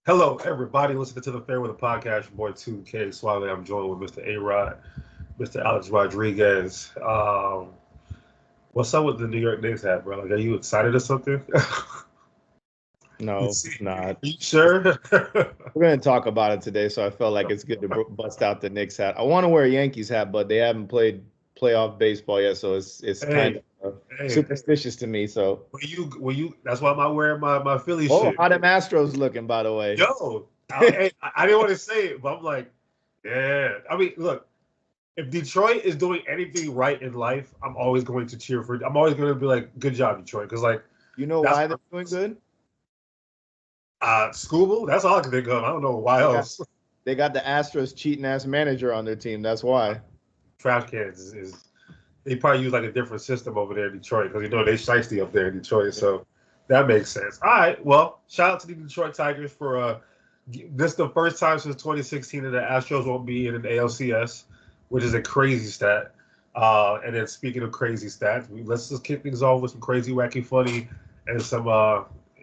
Hello, everybody. Listening to the Fair Weather Podcast. Your boy 2K Swally. I'm joined with Mr. A-Rod, Mr. Alex Rodriguez. What's up with the New York Knicks hat, bro? Like, are you excited or something? No, not. You sure? We're going to talk about it today, so I felt like it's good to bust out the Knicks hat. I want to wear a Yankees hat, but they haven't played playoff baseball yet, so it's kind hey, of hey. superstitious to me. So, That's why I'm not wearing my Philly oh, shit. how them Astros looking, by the way? Yo, I didn't want to say it, but I'm like, yeah. I mean, look, if Detroit is doing anything right in life, I'm always going to cheer for. I'm always going to be like, good job, Detroit, because like You know that's why they're doing good? Scooble. That's all I can think of. I don't know why They got else. they got the Astros cheating ass manager on their team. That's why. Trash cans is they probably use like a different system over there in Detroit because they shiesty up there in Detroit. So that makes sense. All right. Well, shout out to the Detroit Tigers for this is the first time since 2016 that the Astros won't be in an ALCS, which is a crazy stat. And then speaking of crazy stats, let's just kick things off with some crazy, wacky, funny, and some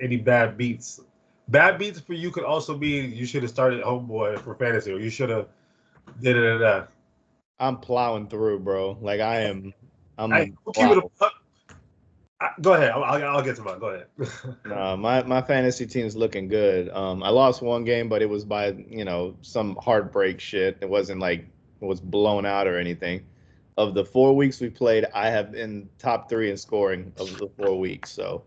any bad beats. Bad beats for you could also be you should have started Homeboy for fantasy, or you should have did it. I'm plowing through, bro. Like I am. I I'm will keep it. plowing. Go ahead. I'll get to mine. Go ahead. No, my fantasy team's looking good. I lost one game, but it was by some heartbreak shit. It wasn't like it was blown out or anything. Of the 4 weeks we played, I have been top three in scoring of the 4 weeks. So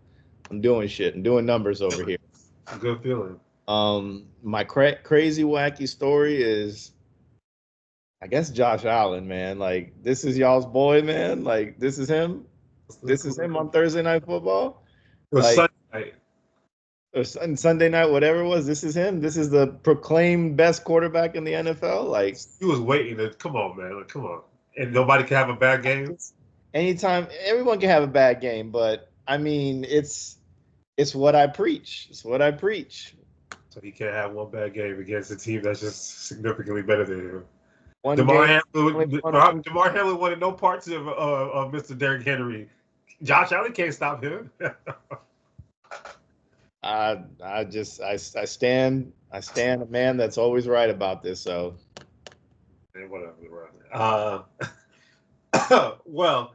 I'm doing shit. I'm doing numbers over here. It's a good feeling. My crazy wacky story is, I guess Josh Allen, man. Like this is y'all's boy, man. Like this is him. Let's This go. is him on Thursday Night Football. It was Like Sunday night. or Sunday night, whatever it was. This is him. This is the proclaimed best quarterback in the NFL. Like, He was waiting to come on, man. Like, come on. And nobody can have a bad game. anytime, everyone can have a bad game, but I mean, it's what I preach. It's what I preach. So he can't have one bad game against a team that's just significantly better than him. One Demar game, Hamlin, only one. Demar Hamlin wanted no parts of Mr. Derrick Henry. Josh Allen can't stop him. I stand a man that's always right about this. So And whatever. Well,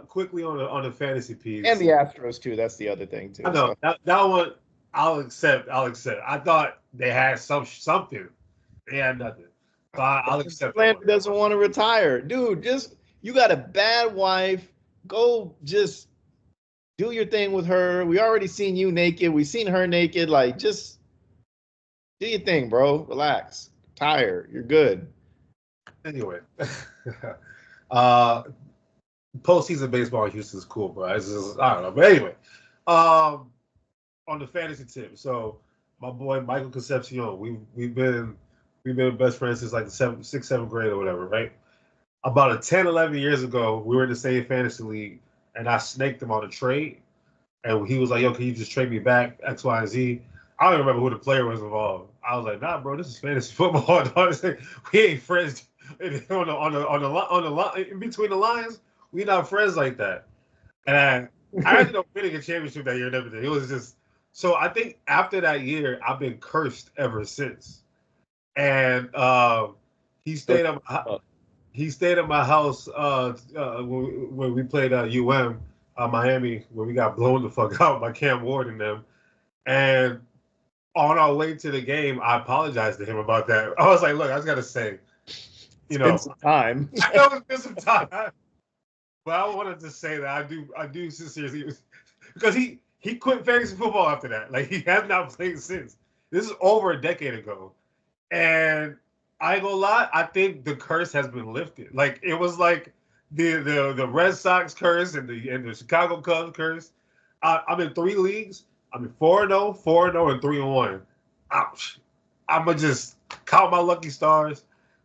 quickly on the fantasy and piece. the Astros too. That's the other thing I too. know So that one. I'll accept. I thought they had something. They had nothing. So I'll accept that one. Landry doesn't want to retire, dude. Just you got a bad wife. Go just do your thing with her. We already seen you naked. We seen her naked. Like, just do your thing, bro. Relax. Tired. You're good. Anyway, uh, postseason baseball in Houston is cool, bro. I don't know, but anyway, um, on the fantasy tip. So my boy Michael Concepcion, we've been best friends since like the sixth, seventh grade or whatever, right? About a 10, 11 years ago, we were in the same fantasy league, and I snaked him on a trade. And he was like, "Yo, can you just trade me back X, Y, and Z?" I don't even remember who the player was involved. I was like, "Nah, bro, this is fantasy football. We ain't friends on the in between the lines. We not friends like that." And I ended up winning a championship that year and everything. It was just so. I think after that year, I've been cursed ever since. And he stayed at my, he stayed at my house when we played Miami, when we got blown the fuck out by Cam Ward and them. And on our way to the game, I apologized to him about that. I was like, "Look, I just gotta say, you Spend know, some time. I know it's been some time, but I wanted to say that I do sincerely because he quit fantasy football after that. Like he has not played since. This is over a decade ago, and I ain't gonna lie, I think the curse has been lifted. Like it was like the Red Sox curse and the Chicago Cubs curse. I'm in three leagues. I'm in 4-0, 4-0, and 3-1. Ouch. I'ma just count my lucky stars.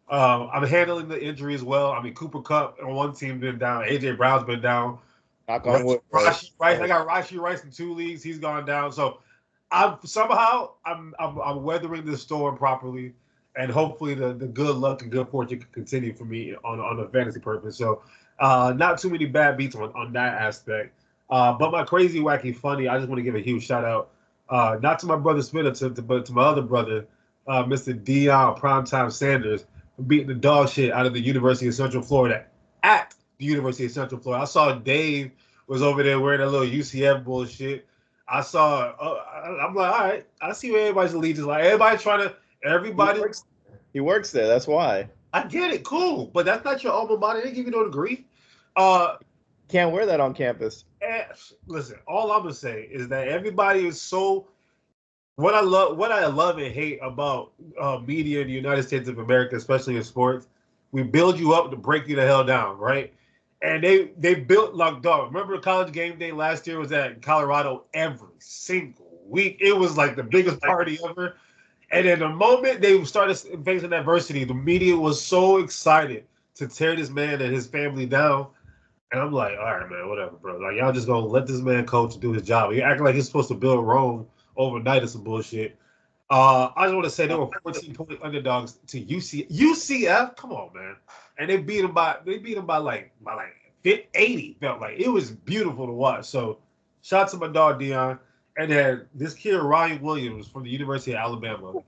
I'm handling the injuries well. I mean, Cooper Cup on one team been down. AJ Brown's been down. Knock on wood. Rashi Rice. I got Rashi Rice in two leagues. He's gone down. So I'm weathering this storm properly, and hopefully the good luck and good fortune can continue for me on a fantasy purpose. So not too many bad beats on that aspect. But my crazy, wacky, funny, I just want to give a huge shout out Not to my brother Smith, but to my other brother, Mr. Deion Primetime Sanders, for beating the dog shit out of the University of Central Florida at the University of Central Florida. I saw Dave was over there wearing that little UCF bullshit. I saw. I'm like, all right. I see where everybody's allegiance. Like everybody trying to. Everybody. He works there. That's why. I get it. Cool, but that's not your alma mater. They give you no degree. Can't wear that on campus. Listen, all I'm gonna say is that everybody is so. What I love and hate about media in the United States of America, especially in sports, we build you up to break you the hell down, right? And they built like dog. Remember College Game Day last year was at Colorado every single week. It was like the biggest party ever. And then the moment they started facing adversity, the media was so excited to tear this man and his family down. And I'm like, all right, man, whatever, bro. Like, y'all just gonna let this man coach and do his job. You're acting like he's supposed to build Rome overnight or some bullshit. I just want to say they were 14-point underdogs to UCF. Come on, man. And they beat them by like 80. Felt like it was beautiful to watch. So, shout out to my dog Deion. And then this kid Ryan Williams from the University of Alabama.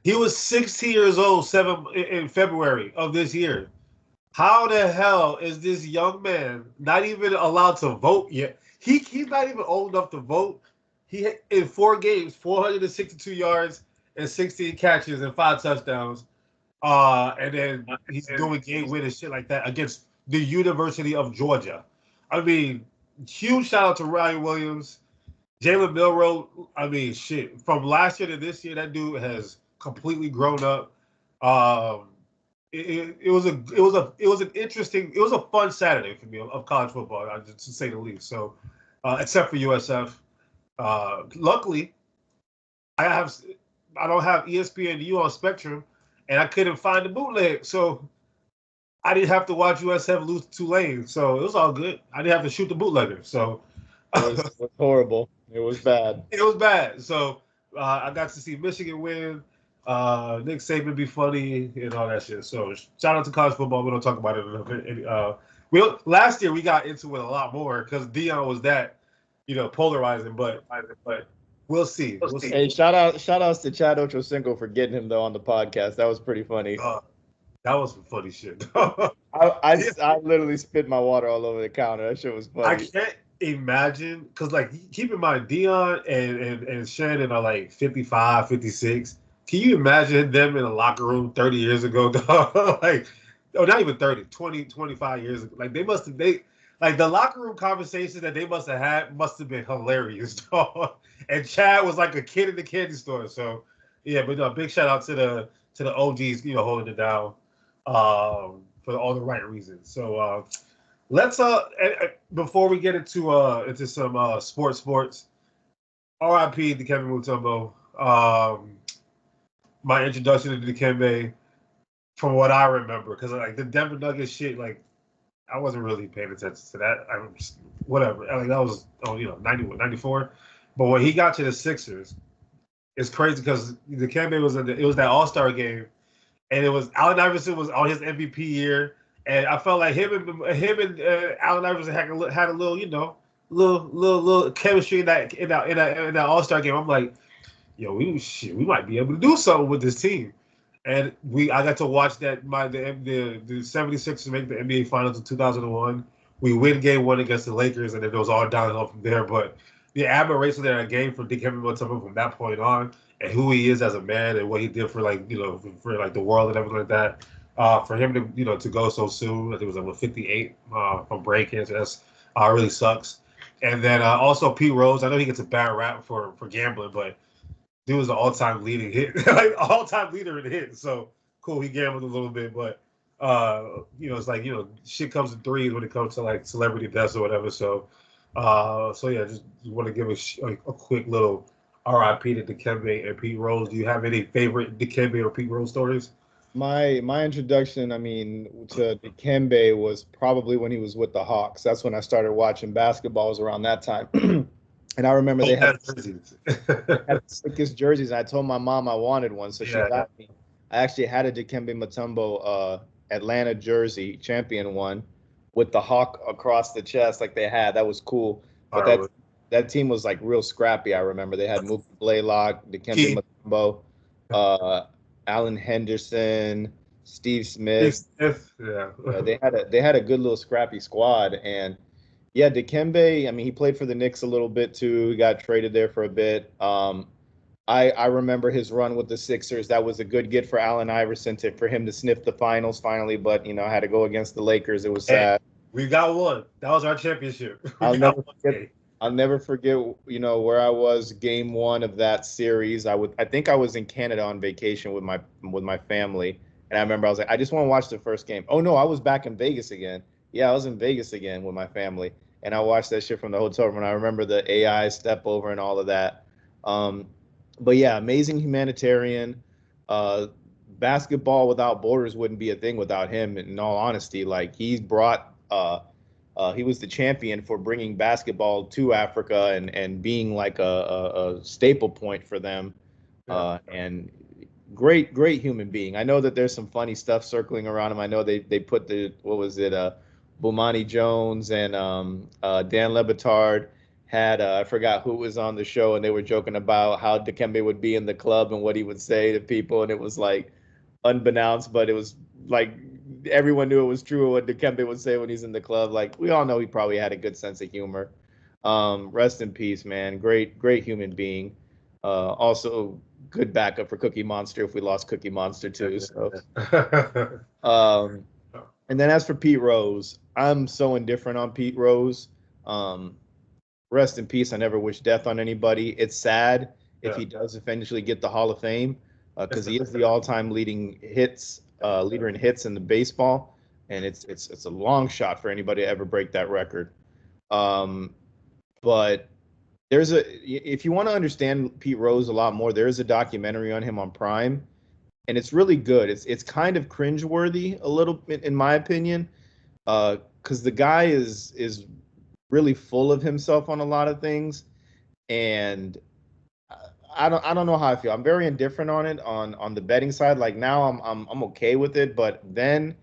He was 16 years old in February of this year. How the hell is this young man not even allowed to vote yet? He's not even old enough to vote. He in 4 games, 462 yards and 16 catches and 5 touchdowns. And then he's doing game winning shit like that against the University of Georgia. I mean, huge shout out to Ryan Williams, Jalen Milroe. I mean, shit. From last year to this year, that dude has completely grown up. It was a fun Saturday for me of college football, to say the least. So, except for USF, luckily, I don't have ESPNU on Spectrum, and I couldn't find the bootleg, so I didn't have to watch USF lose to Tulane. So it was all good. I didn't have to shoot the bootlegger. So it was horrible. It was bad. It was bad. So I got to see Michigan win. Nick Saban be funny and all that shit. So shout out to college football. We don't talk about it enough. Last year we got into it a lot more because Deion was that, polarizing. But we'll see. We'll see. Hey, shout outs to Chad Ochocinco for getting him though on the podcast. That was pretty funny. That was some funny shit. I literally spit my water all over the counter. That shit was funny. I can't imagine because keep in mind Deion and Shannon are like 55, 56. Can you imagine them in a locker room 30 years ago, dog? Not even 30, 20, 25 years ago. The locker room conversations that they must have had must have been hilarious, dog. And Chad was like a kid in the candy store. So, yeah, but no, big shout out to the OGs, holding it down for all the right reasons. So, let's before we get into some sports, R.I.P. Dikembe Mutombo. My introduction to Dikembe, from what I remember, because the Denver Nuggets shit, I wasn't really paying attention to that. Whatever. That was 94. But when he got to the Sixers, it's crazy because Dikembe was it was that All-Star game, and it was Allen Iverson was on his MVP year, and I felt like him and Allen Iverson had a little little chemistry in that All-Star game. I'm like, yo, we might be able to do something with this team. And I got to watch the 76ers make the NBA Finals in 2001. We win Game 1 against the Lakers, and it was all downhill from there. But the admiration there in a game for Dikembe Mutombo from that point on, and who he is as a man, and what he did for the world and everything like that. For him to go so soon, I think it was 58 from brain cancer. That's really sucks. And then also Pete Rose. I know he gets a bad rap for gambling, but dude was an all-time leading hit, all-time leader in hits. So cool, he gambled a little bit, but it's shit comes in threes when it comes to celebrity deaths or whatever. So yeah, just want to give a quick little R.I.P. to Dikembe and Pete Rose. Do you have any favorite Dikembe or Pete Rose stories? My introduction, to Dikembe was probably when he was with the Hawks. That's when I started watching basketball. It was around that time. And I remember they had the sickest jerseys. And I told my mom I wanted one, so she got me. I actually had a Dikembe Mutombo Atlanta jersey, champion one, with the hawk across the chest like they had. That was cool. But that team was like real scrappy. I remember they had Mookie Blaylock, Dikembe Mutombo, Allen Henderson, Steve Smith. Yeah. They had a good little scrappy squad. And yeah, Dikembe, I mean, he played for the Knicks a little bit too. He got traded there for a bit. I remember his run with the Sixers. That was a good get for Allen Iverson for him to sniff the finals finally, but had to go against the Lakers. It was sad. We got one. That was our championship. I'll never forget, where I was game one of that series. I think I was in Canada on vacation with my family, and I remember I was like, I just want to watch the first game. Oh no, I was back in Vegas again. Yeah, I was in Vegas again with my family, and I watched that shit from the hotel room. And I remember the AI step over and all of that. But yeah, amazing humanitarian. Basketball without borders wouldn't be a thing without him. In all honesty, like he was the champion for bringing basketball to Africa and being like a staple point for them. And great human being. I know that there's some funny stuff circling around him. I know they put Bomani Jones and Dan Le Batard had I forgot who was on the show, and they were joking about how Dikembe would be in the club and what he would say to people, and it was like unbeknownst, but it was like everyone knew it was true what Dikembe would say when he's in the club. Like we all know he probably had a good sense of humor. Rest in peace, man. Great human being. Also good backup for Cookie Monster if we lost Cookie Monster too. So and then as for Pete Rose, I'm so indifferent on Pete Rose. Rest in peace. I never wish death on anybody. It's sad if he does eventually get the Hall of Fame because he is the all-time leader in hits in the baseball, and it's a long shot for anybody to ever break that record. But if you want to understand Pete Rose a lot more, there is a documentary on him on Prime, and it's really good. It's kind of cringeworthy a little bit in my opinion, because the guy is really full of himself on a lot of things, and I don't know how I feel. I'm very indifferent on it on the betting side. Like now I'm okay with it, but then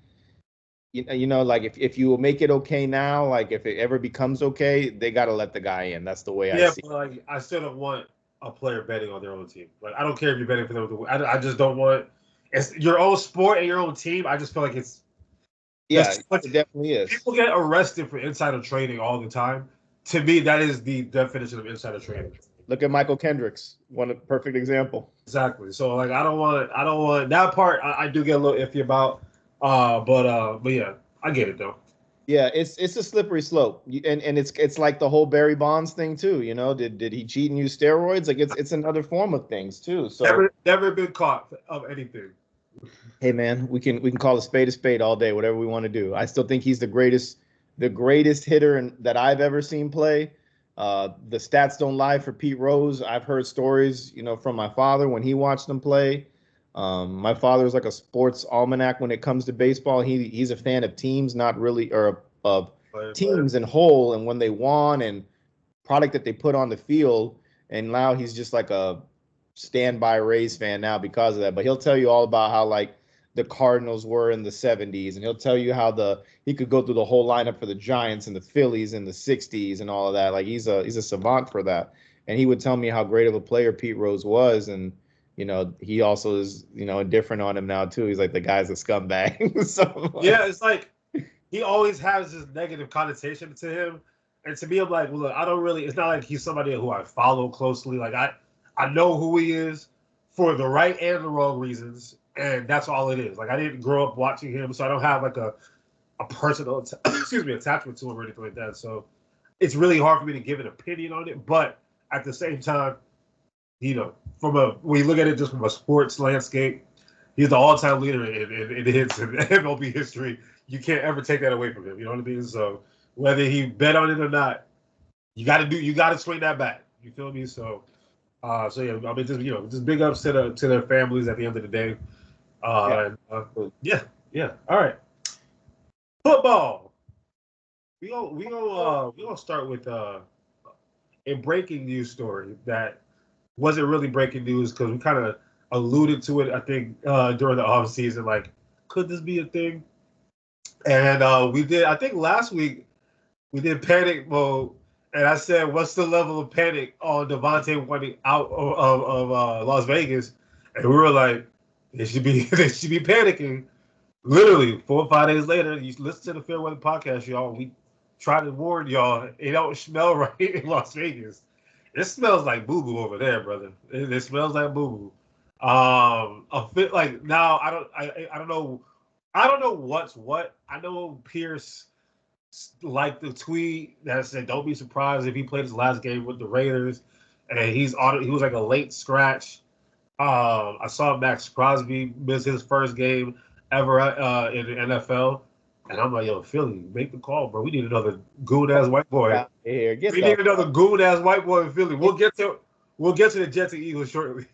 like if you will make it okay now, like if it ever becomes okay, they got to let the guy in. That's the way I see it. Yeah, but like I still don't want a player betting on their own team. Like I don't care if you're betting for them to win. I just don't want it's your own sport and your own team. I just feel like it's it definitely is. People get arrested for insider trading all the time. To me, that is the definition of insider trading. Look at Michael Kendricks, one perfect example. Exactly. So like I don't want that part. I do get a little iffy about. But yeah, I get it though. Yeah, it's a slippery slope, and it's like the whole Barry Bonds thing too. Did he cheat and use steroids? Like it's another form of things too. So never been caught of anything. Hey man, we can call a spade all day, whatever we want to do. I still think he's the greatest hitter that I've ever seen play. The stats don't lie for Pete Rose. I've heard stories, from my father when he watched him play. My father's like a sports almanac when it comes to baseball. He's a fan of teams, not really, or of teams in whole, and when they won and product that they put on the field. And now he's just like a standby Rays fan now because of that. But he'll tell you all about how like the Cardinals were in the 70s, and he'll tell you how he could go through the whole lineup for the Giants and the Phillies in the 60s and all of that. Like he's a savant for that. And he would tell me how great of a player Pete Rose was, and he also is, indifferent on him now too. He's like, the guy's a scumbag. So yeah, it's like he always has this negative connotation to him. And to me, I'm like, well, look, I don't really. It's not like he's somebody who I follow closely. Like I know who he is for the right and the wrong reasons, and that's all it is. Like I didn't grow up watching him, so I don't have like a personal attachment to him or anything like that. So it's really hard for me to give an opinion on it. But at the same time, when you look at it just from a sports landscape, he's the all-time leader in hits in MLB history. You can't ever take that away from him. You know what I mean? So whether he bet on it or not, you got to swing that bat. You feel me? So yeah, I mean, just big ups to their families at the end of the day. Yeah. All right. Football. We gonna start with a breaking news story that wasn't really breaking news because we kind of alluded to it, I think, during the off season. Like, could this be a thing? And we did. I think last week we did panic mode, and I said, "What's the level of panic on Davante wanting out of Las Vegas?" And we were like, "They should be they should be panicking." Literally 4 or 5 days later, you listen to the Fair Weather podcast, y'all. We try to warn y'all it don't smell right in Las Vegas. It smells like boo boo over there, brother. It smells like boo boo. A fit like now I don't know what's what. I know Pierce liked the tweet that said don't be surprised if he played his last game with the Raiders and he was like a late scratch. I saw Max Crosby miss his first game ever in the NFL, and I'm like, yo, Philly, make the call, bro. We need another goon ass white boy. Here, we need another goon ass white boy in Philly. We'll get to the Jets and Eagles shortly.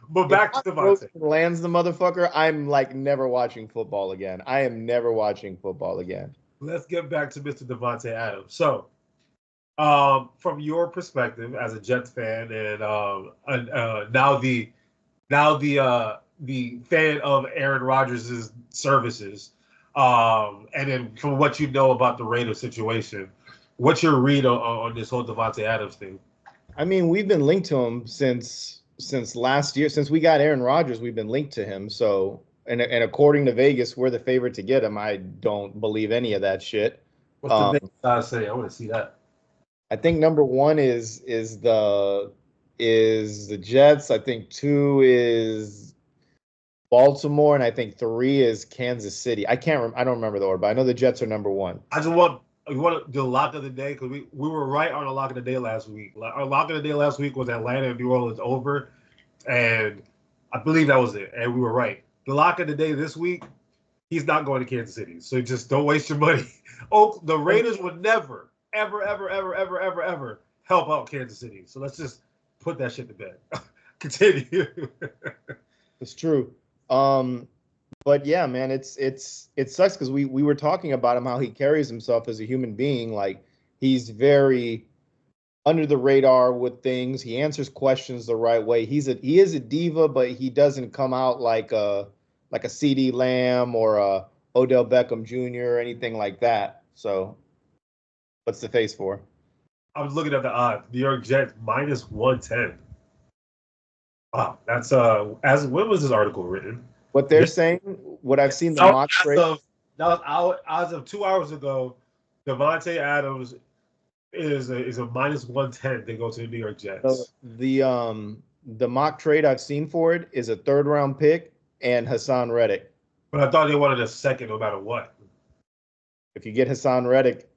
But back to Davante. Lands the motherfucker. I'm like never watching football again. I am never watching football again. Let's get back to Mr. Davante Adams. So, from your perspective as a Jets fan and now the fan of Aaron Rodgers' services, and then from what you know about the Raiders situation, what's your read on this whole Davante Adams thing? I mean, we've been linked to him since last year. Since we got Aaron Rodgers, we've been linked to him. So, and according to Vegas, we're the favorite to get him. I don't believe any of that shit. What's the Vegas guys say? I want to see that. I think number one is the Jets. I think 2 is Baltimore, and I think 3 is Kansas City. I don't remember the order, but I know the Jets are number 1. I just want to do a lock of the day because we were right on a lock of the day last week. Our lock of the day last week was Atlanta and New Orleans over, and I believe that was it, and we were right. The lock of the day this week, he's not going to Kansas City, so just don't waste your money. The Raiders would never, ever, ever, ever, ever, ever, ever help out Kansas City. So let's just put that shit to bed. Continue. It's true. But yeah, man, it sucks because we were talking about him, how he carries himself as a human being. Like, he's very under the radar with things. He answers questions the right way. He is a diva, but he doesn't come out like a CeeDee Lamb or a Odell Beckham Jr. or anything like that. So what's the face for? I was looking at the odds. New York Jets minus 110. Wow, that's when was this article written? What they're saying, what I've seen the mock trade. That was as of 2 hours ago. Davante Adams is a minus 110 to go to the New York Jets. So the mock trade I've seen for it is a 3rd round pick and Hassan Reddick. But I thought they wanted a second no matter what. If you get Hassan Reddick,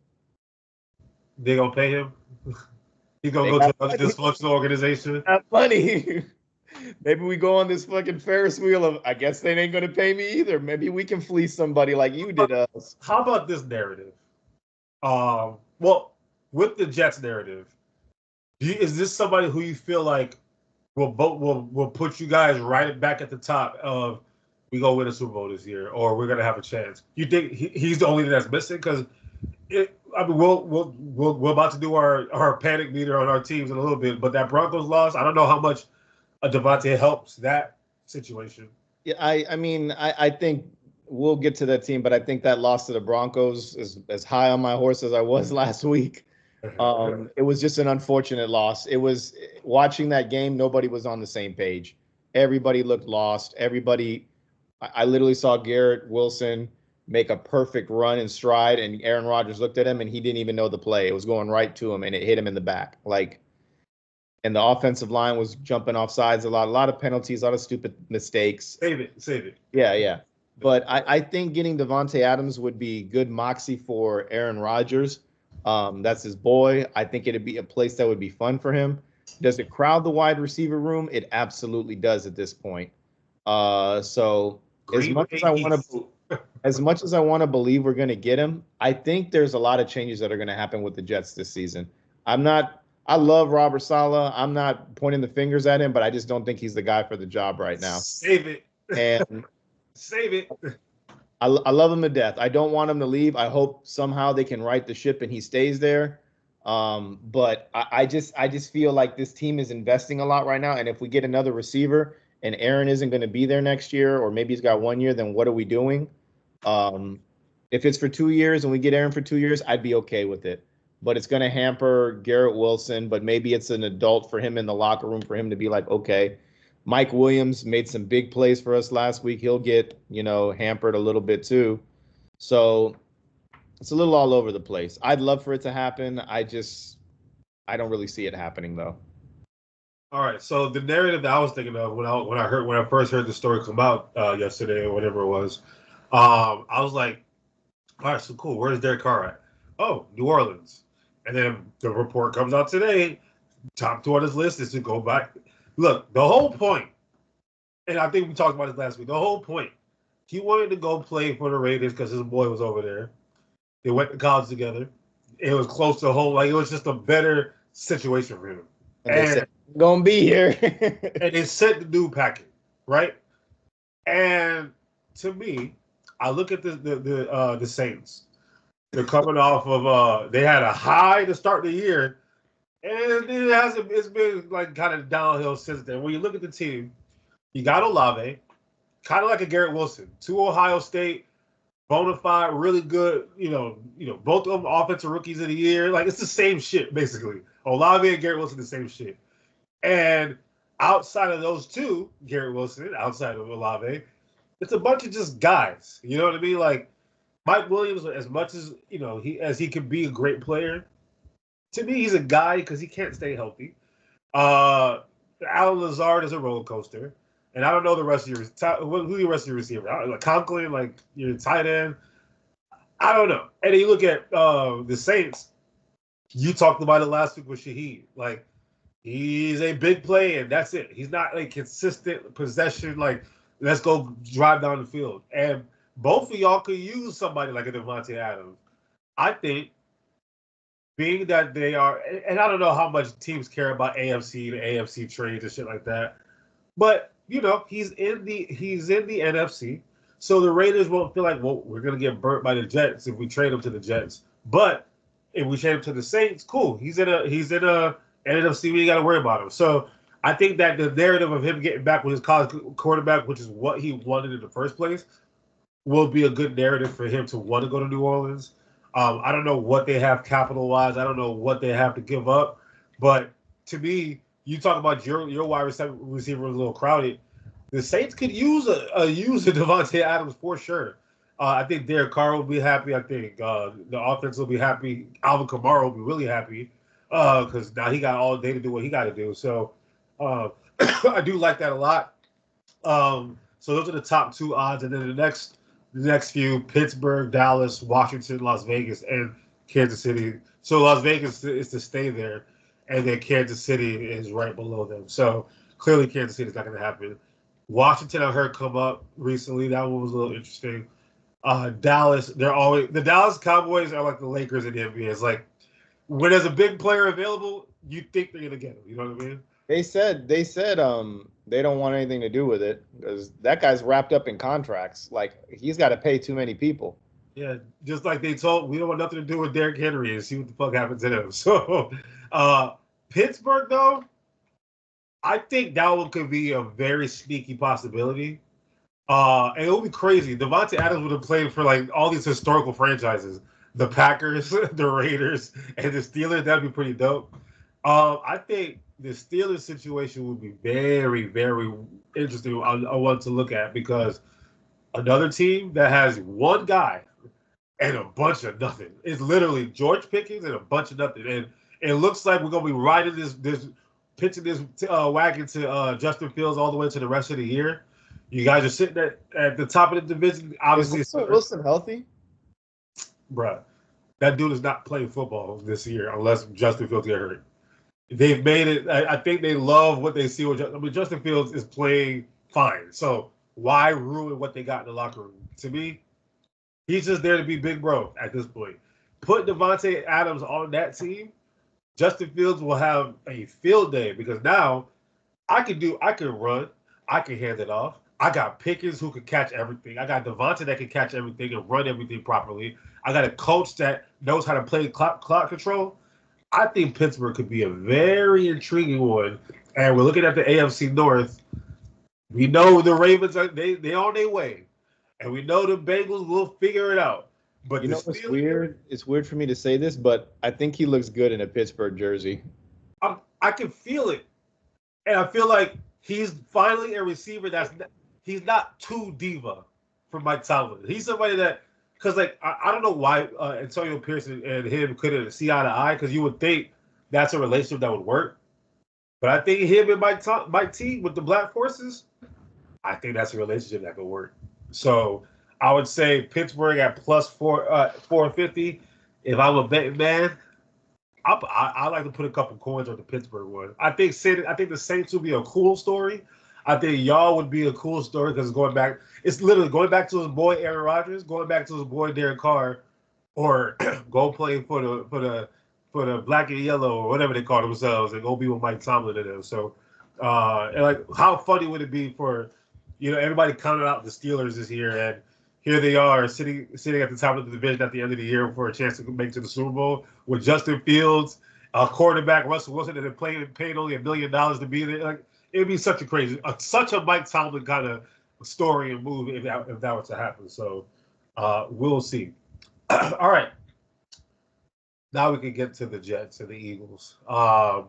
they gonna pay him. He's gonna go to another dysfunctional organization. Not funny. Maybe we go on this fucking Ferris wheel of, I guess they ain't going to pay me either. Maybe we can fleece somebody like you did us. How about this narrative? Well, with the Jets narrative, is this somebody who you feel like will put you guys right back at the top of we go win a Super Bowl this year, or we're going to have a chance? You think he's the only thing that's missing? Because we're about to do our panic meter on our teams in a little bit, but that Broncos loss, I don't know how much Davante helps that situation. Yeah, I mean, I think we'll get to that team, but I think that loss to the Broncos is as high on my horse as I was last week. It was just an unfortunate loss. It was watching that game, nobody was on the same page. Everybody looked lost. I literally saw Garrett Wilson make a perfect run and stride, and Aaron Rodgers looked at him and he didn't even know the play. It was going right to him and it hit him in the back. And the offensive line was jumping off sides a lot of penalties, a lot of stupid mistakes. Save it. Yeah. But I think getting Davante Adams would be good moxie for Aaron Rodgers. That's his boy. I think it'd be a place that would be fun for him. Does it crowd the wide receiver room? It absolutely does at this point. So as much as I want to believe we're going to get him, I think there's a lot of changes that are going to happen with the Jets this season. I love Robert Saleh. I'm not pointing the fingers at him, but I just don't think he's the guy for the job right now. Save it. And save it. I love him to death. I don't want him to leave. I hope somehow they can right the ship and he stays there. But I just feel like this team is investing a lot right now. And if we get another receiver and Aaron isn't going to be there next year, or maybe he's got 1 year, then what are we doing? If it's for 2 years and we get Aaron for 2 years, I'd be okay with it. but it's going to hamper Garrett Wilson. But maybe it's an adult for him in the locker room for him to be like, okay, Mike Williams made some big plays for us last week. He'll get, hampered a little bit too. So it's a little all over the place. I'd love for it to happen. I don't really see it happening though. All right, so the narrative that I was thinking of when I first heard the story come out yesterday or whatever it was, I was like, all right, so cool. Where's Derek Carr at? Oh, New Orleans. And then the report comes out today. Top 2 on his list is to go back. Look, the whole point, and I think we talked about this last week. The whole point, he wanted to go play for the Raiders because his boy was over there. They went to college together. It was close to home. Like, it was just a better situation for him. And gonna be here. And they sent the new packet, right? And to me, I look at the Saints. They're coming off of they had a high to start the year, and it's been like kind of downhill since then. When you look at the team, you got Olave, kind of like a Garrett Wilson, 2 Ohio State, bona fide, really good. Both of them offensive rookies of the year. Like, it's the same shit basically. Olave and Garrett Wilson, the same shit. And outside of those two, Garrett Wilson, outside of Olave, it's a bunch of just guys. You know what I mean? Like, Mike Williams, as much as he could be a great player, to me he's a guy because he can't stay healthy. Alan Lazard is a roller coaster, and I don't know the rest of who the rest of your receiver. Like Conklin, like your tight end. I don't know. And then you look at the Saints. You talked about it last week with Shaheed. Like, he's a big play, and that's it. He's not like consistent possession. Like, let's go drive down the field. And both of y'all could use somebody like a Davante Adams. I think, being that they are, and I don't know how much teams care about the AFC trades and shit like that, but he's in the NFC, so the Raiders won't feel like, well, we're gonna get burnt by the Jets if we trade him to the Jets. But if we trade him to the Saints, cool. He's in a NFC. We ain't got to worry about him. So I think that the narrative of him getting back with his college quarterback, which is what he wanted in the first place, will be a good narrative for him to want to go to New Orleans. I don't know what they have capital-wise. I don't know what they have to give up. But to me, you talk about your wide receiver was a little crowded. The Saints could use a Davante Adams for sure. I think Derek Carr will be happy. I think the offense will be happy. Alvin Kamara will be really happy because now he got all day to do what he got to do. So I do like that a lot. So those are the top 2 odds, and then the next few: Pittsburgh, Dallas, Washington, Las Vegas, and Kansas City. So Las Vegas is to stay there, and then Kansas City is right below them. So clearly Kansas City is not going to happen. Washington, I heard come up recently. That one was a little interesting. Dallas, the Dallas Cowboys are like the Lakers in the NBA. It's like, when there's a big player available, you think they're gonna get him. You know what I mean? They said they don't want anything to do with it because that guy's wrapped up in contracts. Like, he's got to pay too many people. Yeah, just like they told, we don't want nothing to do with Derrick Henry and see what the fuck happens to them. So Pittsburgh, though, I think that one could be a very sneaky possibility. And it would be crazy. Davante Adams would have played for like all these historical franchises, the Packers, the Raiders, and the Steelers. That'd be pretty dope. I think the Steelers situation would be very, very interesting. I want to look at, because another team that has one guy and a bunch of nothing. It's literally George Pickens and a bunch of nothing. And it looks like we're gonna be riding this pitching this wagon to Justin Fields all the way to the rest of the year. You guys are sitting at the top of the division. Obviously, is Wilson healthy? Bruh, that dude is not playing football this year unless Justin Fields get hurt. They've made it. I think they love what they see. Justin Fields is playing fine. So why ruin what they got in the locker room? To me, he's just there to be big bro at this point. Put Davante Adams on that team, Justin Fields will have a field day, because now I can run, I can hand it off. I got Pickens who can catch everything. I got Davante that can catch everything and run everything properly. I got a coach that knows how to play clock control. I think Pittsburgh could be a very intriguing one. And we're looking at the AFC North. We know the Ravens are they on their way. And we know the Bengals will figure it out. But You the know what's Steelers, weird? It's weird for me to say this, but I think he looks good in a Pittsburgh jersey. I can feel it, and I feel like he's finally a receiver he's not too diva for Mike Tomlin. He's somebody that because like I don't know why Antonio Pearson and him couldn't see eye to eye because you would think that's a relationship that would work. But I think him and Mike T with the Black Forces, I think that's a relationship that could work. So I would say Pittsburgh at plus 450. If I'm a betting man, I like to put a couple coins on the Pittsburgh one. I think the Saints would be a cool story. I think y'all would be a cool story because it's going back. It's literally going back to his boy Aaron Rodgers, going back to his boy Derek Carr, or go play for the black and yellow or whatever they call themselves and go be with Mike Tomlin and them. So, and like, how funny would it be for, everybody counted out the Steelers this year, and here they are sitting at the top of the division at the end of the year for a chance to make it to the Super Bowl with Justin Fields, quarterback Russell Wilson, that paid only $1 million to be there. Like, it'd be such a Mike Tomlin kind of story and move if that were to happen. So, we'll see. All right. Now we can get to the Jets and the Eagles. I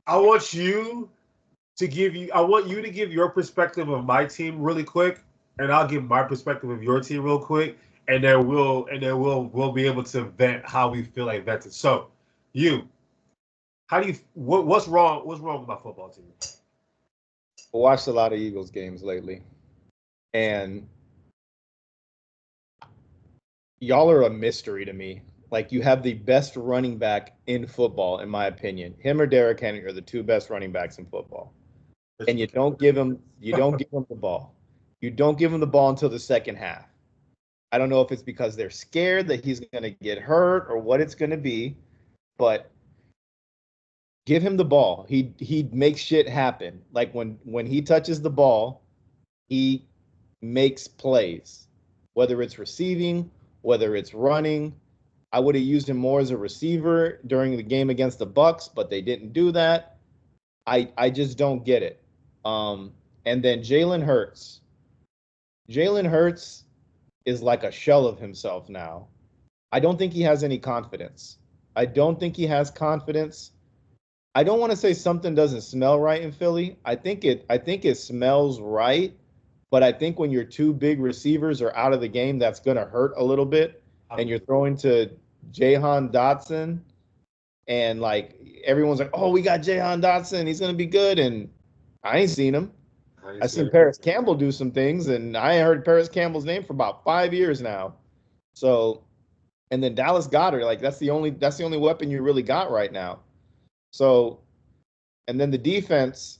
want you to give your perspective of my team really quick, and I'll give my perspective of your team real quick, and then we'll be able to vent how we feel like venting. So, what's wrong with my football team? I watched a lot of Eagles games lately, and y'all are a mystery to me. Like, you have the best running back in football, in my opinion. Him or Derrick Henry are the two best running backs in football. And you don't give him the ball. You don't give him the ball until the second half. I don't know if it's because they're scared that he's going to get hurt or what it's going to be, but give him the ball. He makes shit happen. Like, when he touches the ball, he makes plays, whether it's receiving, whether it's running. I would have used him more as a receiver during the game against the Bucks, but they didn't do that. I just don't get it. And then Jalen Hurts. Jalen Hurts is like a shell of himself now. I don't think he has any confidence. I don't think he has confidence. I don't want to say something doesn't smell right in Philly. I think it smells right, but I think when your two big receivers are out of the game, that's going to hurt a little bit. And you're throwing to Jahan Dotson, and like everyone's like, "Oh, we got Jahan Dotson. He's going to be good." And I ain't seen him. I seen Paris Campbell do some things, and I ain't heard Paris Campbell's name for about 5 years now. So, and then Dallas Goedert, like that's the only weapon you really got right now. So, and then the defense,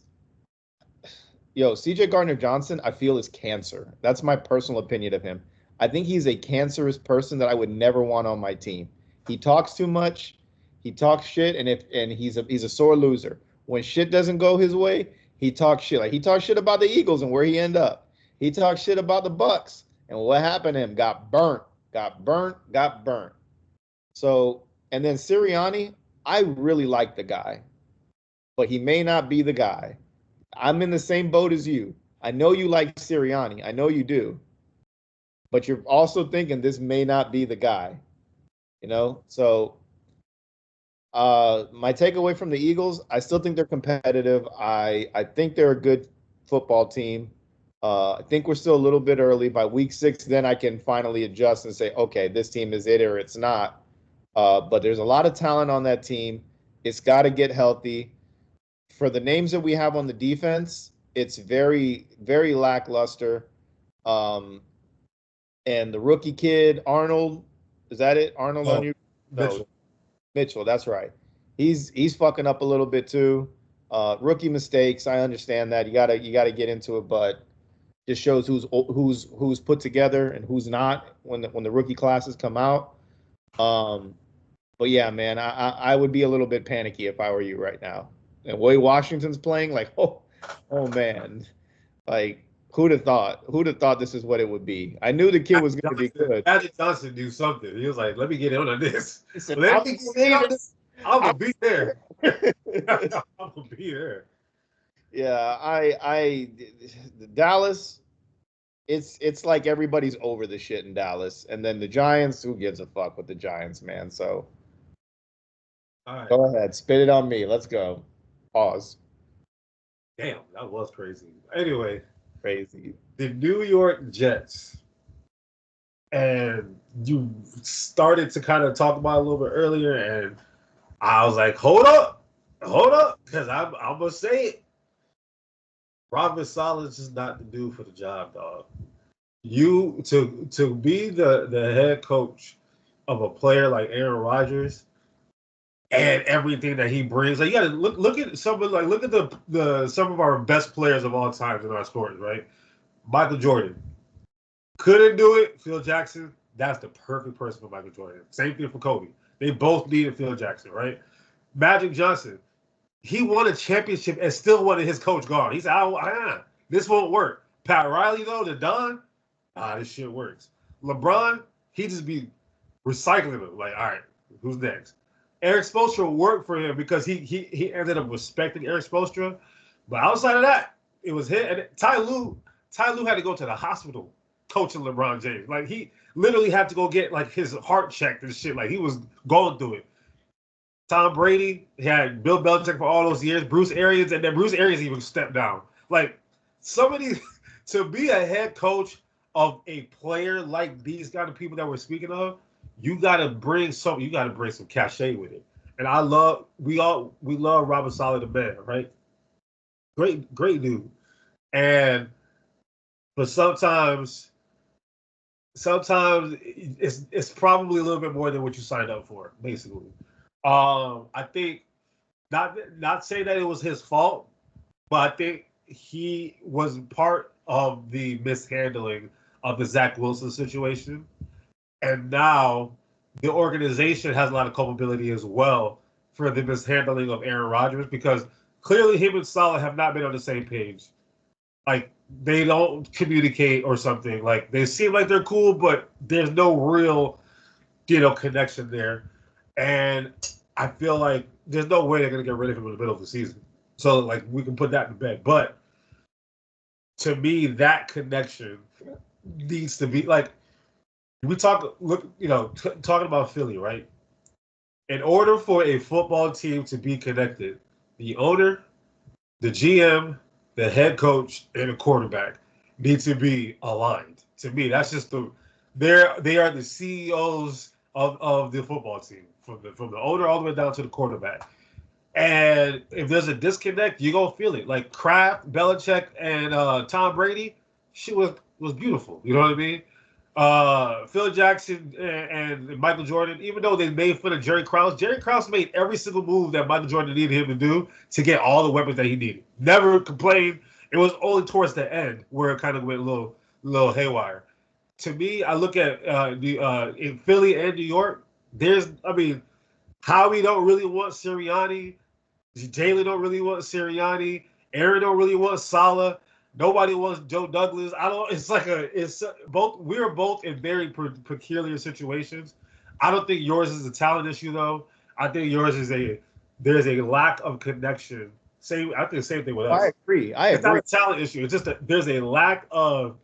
CJ Gardner-Johnson, I feel is cancer. That's my personal opinion of him. I think he's a cancerous person that I would never want on my team. He talks too much. He talks shit, and he's a sore loser. When shit doesn't go his way, he talks shit. Like, he talks shit about the Eagles and where he end up. He talks shit about the Bucks and what happened to him. Got burnt. So, and then Sirianni, I really like the guy, but he may not be the guy. I'm in the same boat as you. I know you like Sirianni. I know you do. But you're also thinking this may not be the guy, So my takeaway from the Eagles, I still think they're competitive. I think they're a good football team. I think we're still a little bit early. By week 6, then I can finally adjust and say, okay, this team is it or it's not. But there's a lot of talent on that team. It's got to get healthy. For the names that we have on the defense, it's very, very lackluster. And the rookie kid, Arnold, is that it? Arnold on you? No, Mitchell, that's right. He's fucking up a little bit too. Rookie mistakes, I understand that. You gotta get into it, but just shows who's put together and who's not when the rookie classes come out. But yeah, man, I would be a little bit panicky if I were you right now. And the way Washington's playing, like, oh man, like. Who'd have thought this is what it would be? I knew the kid was going to be good. Magic Johnson do something. He was like, let me get in on this. He said, I'm going to be there. I'm going to be there. Yeah, Dallas, it's like everybody's over the shit in Dallas, and then the Giants. Who gives a fuck with the Giants, man? So All right. go ahead, spit it on me. Let's go. Pause. Damn, that was crazy. Anyway, Crazy. the New York Jets, and you started to kind of talk about it a little bit earlier, and I was like, hold up, because I'm gonna say it. Robert Saleh is just not the dude for the job, dog. You to be the head coach of a player like Aaron Rodgers and everything that he brings. Like you gotta look at some of look at the some of our best players of all time in our sports, right? Michael Jordan. Couldn't do it. Phil Jackson, that's the perfect person for Michael Jordan. Same thing for Kobe. They both needed Phil Jackson, right? Magic Johnson, he won a championship and still wanted his coach gone. He said, this won't work. Pat Riley, though, the Don, this shit works. LeBron, he just be recycling them. Like, all right, who's next? Eric Spoelstra worked for him because he ended up respecting Eric Spoelstra. But outside of that, it was him. And Ty Lue had to go to the hospital coaching LeBron James. Like, he literally had to go get, like, his heart checked and shit. Like, he was going through it. Tom Brady, he had Bill Belichick for all those years, Bruce Arians, and then Bruce Arians even stepped down. Like, somebody to be a head coach of a player like these kind of people that we're speaking of, you gotta bring some cachet with it. And we love Robert Saleh the man, right? Great dude. But sometimes it's probably a little bit more than what you signed up for, basically. I think not saying that it was his fault, but I think he was part of the mishandling of the Zach Wilson situation. And now the organization has a lot of culpability as well for the mishandling of Aaron Rodgers, because clearly him and Saleh have not been on the same page. Like, they don't communicate or something. Like, they seem like they're cool, but there's no real, connection there. And I feel like there's no way they're going to get rid of him in the middle of the season. So, like, we can put that in bed. But to me, that connection needs to be, like, talking about Philly, right? In order for a football team to be connected, the owner, the GM, the head coach, and the quarterback need to be aligned. To me, that's just they are the CEOs of the football team, from the owner all the way down to the quarterback. And if there's a disconnect, you're gonna feel it. Like Kraft, Belichick, and Tom Brady, shit was beautiful. You know what I mean? Phil Jackson and Michael Jordan, even though they made fun of Jerry Krause made every single move that Michael Jordan needed him to do to get all the weapons that he needed. Never complained. It was only towards the end where it kind of went a little haywire. To me, I look at in Philly and New York, Howie don't really want Sirianni. Jalen don't really want Sirianni. Aaron don't really want Saleh. Nobody wants Joe Douglas. It's both. We're both in very peculiar situations. I don't think yours is a talent issue, though. I think yours is there's a lack of connection. I think the same thing with us. I agree. It's not a talent issue. It's just that there's a lack of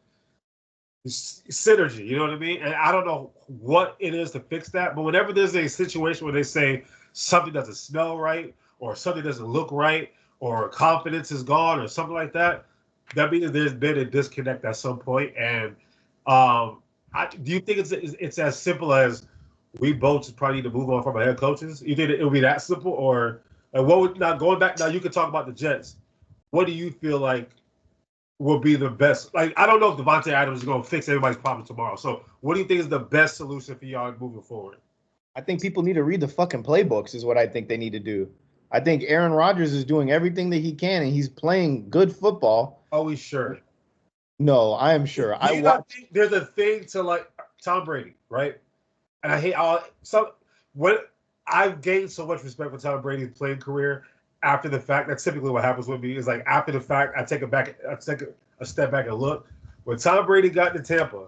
synergy. You know what I mean? And I don't know what it is to fix that. But whenever there's a situation where they say something doesn't smell right, or something doesn't look right, or confidence is gone, or something like that, that means there's been a disconnect at some point. And do you think it's as simple as we both just probably need to move on from our head coaches? You think it would be that simple, or what would now going back? Now you can talk about the Jets. What do you feel like will be the best? Like, I don't know if Davante Adams is going to fix everybody's problem tomorrow. So what do you think is the best solution for y'all moving forward? I think people need to read the fucking playbooks is what I think they need to do. I think Aaron Rodgers is doing everything that he can, and he's playing good football. Are we sure? No, I am sure. I think there's a thing to, like, Tom Brady, right? And I hate I've gained so much respect for Tom Brady's playing career after the fact. That's typically what happens with me. Is like after the fact, I take a step back and look. When Tom Brady got to Tampa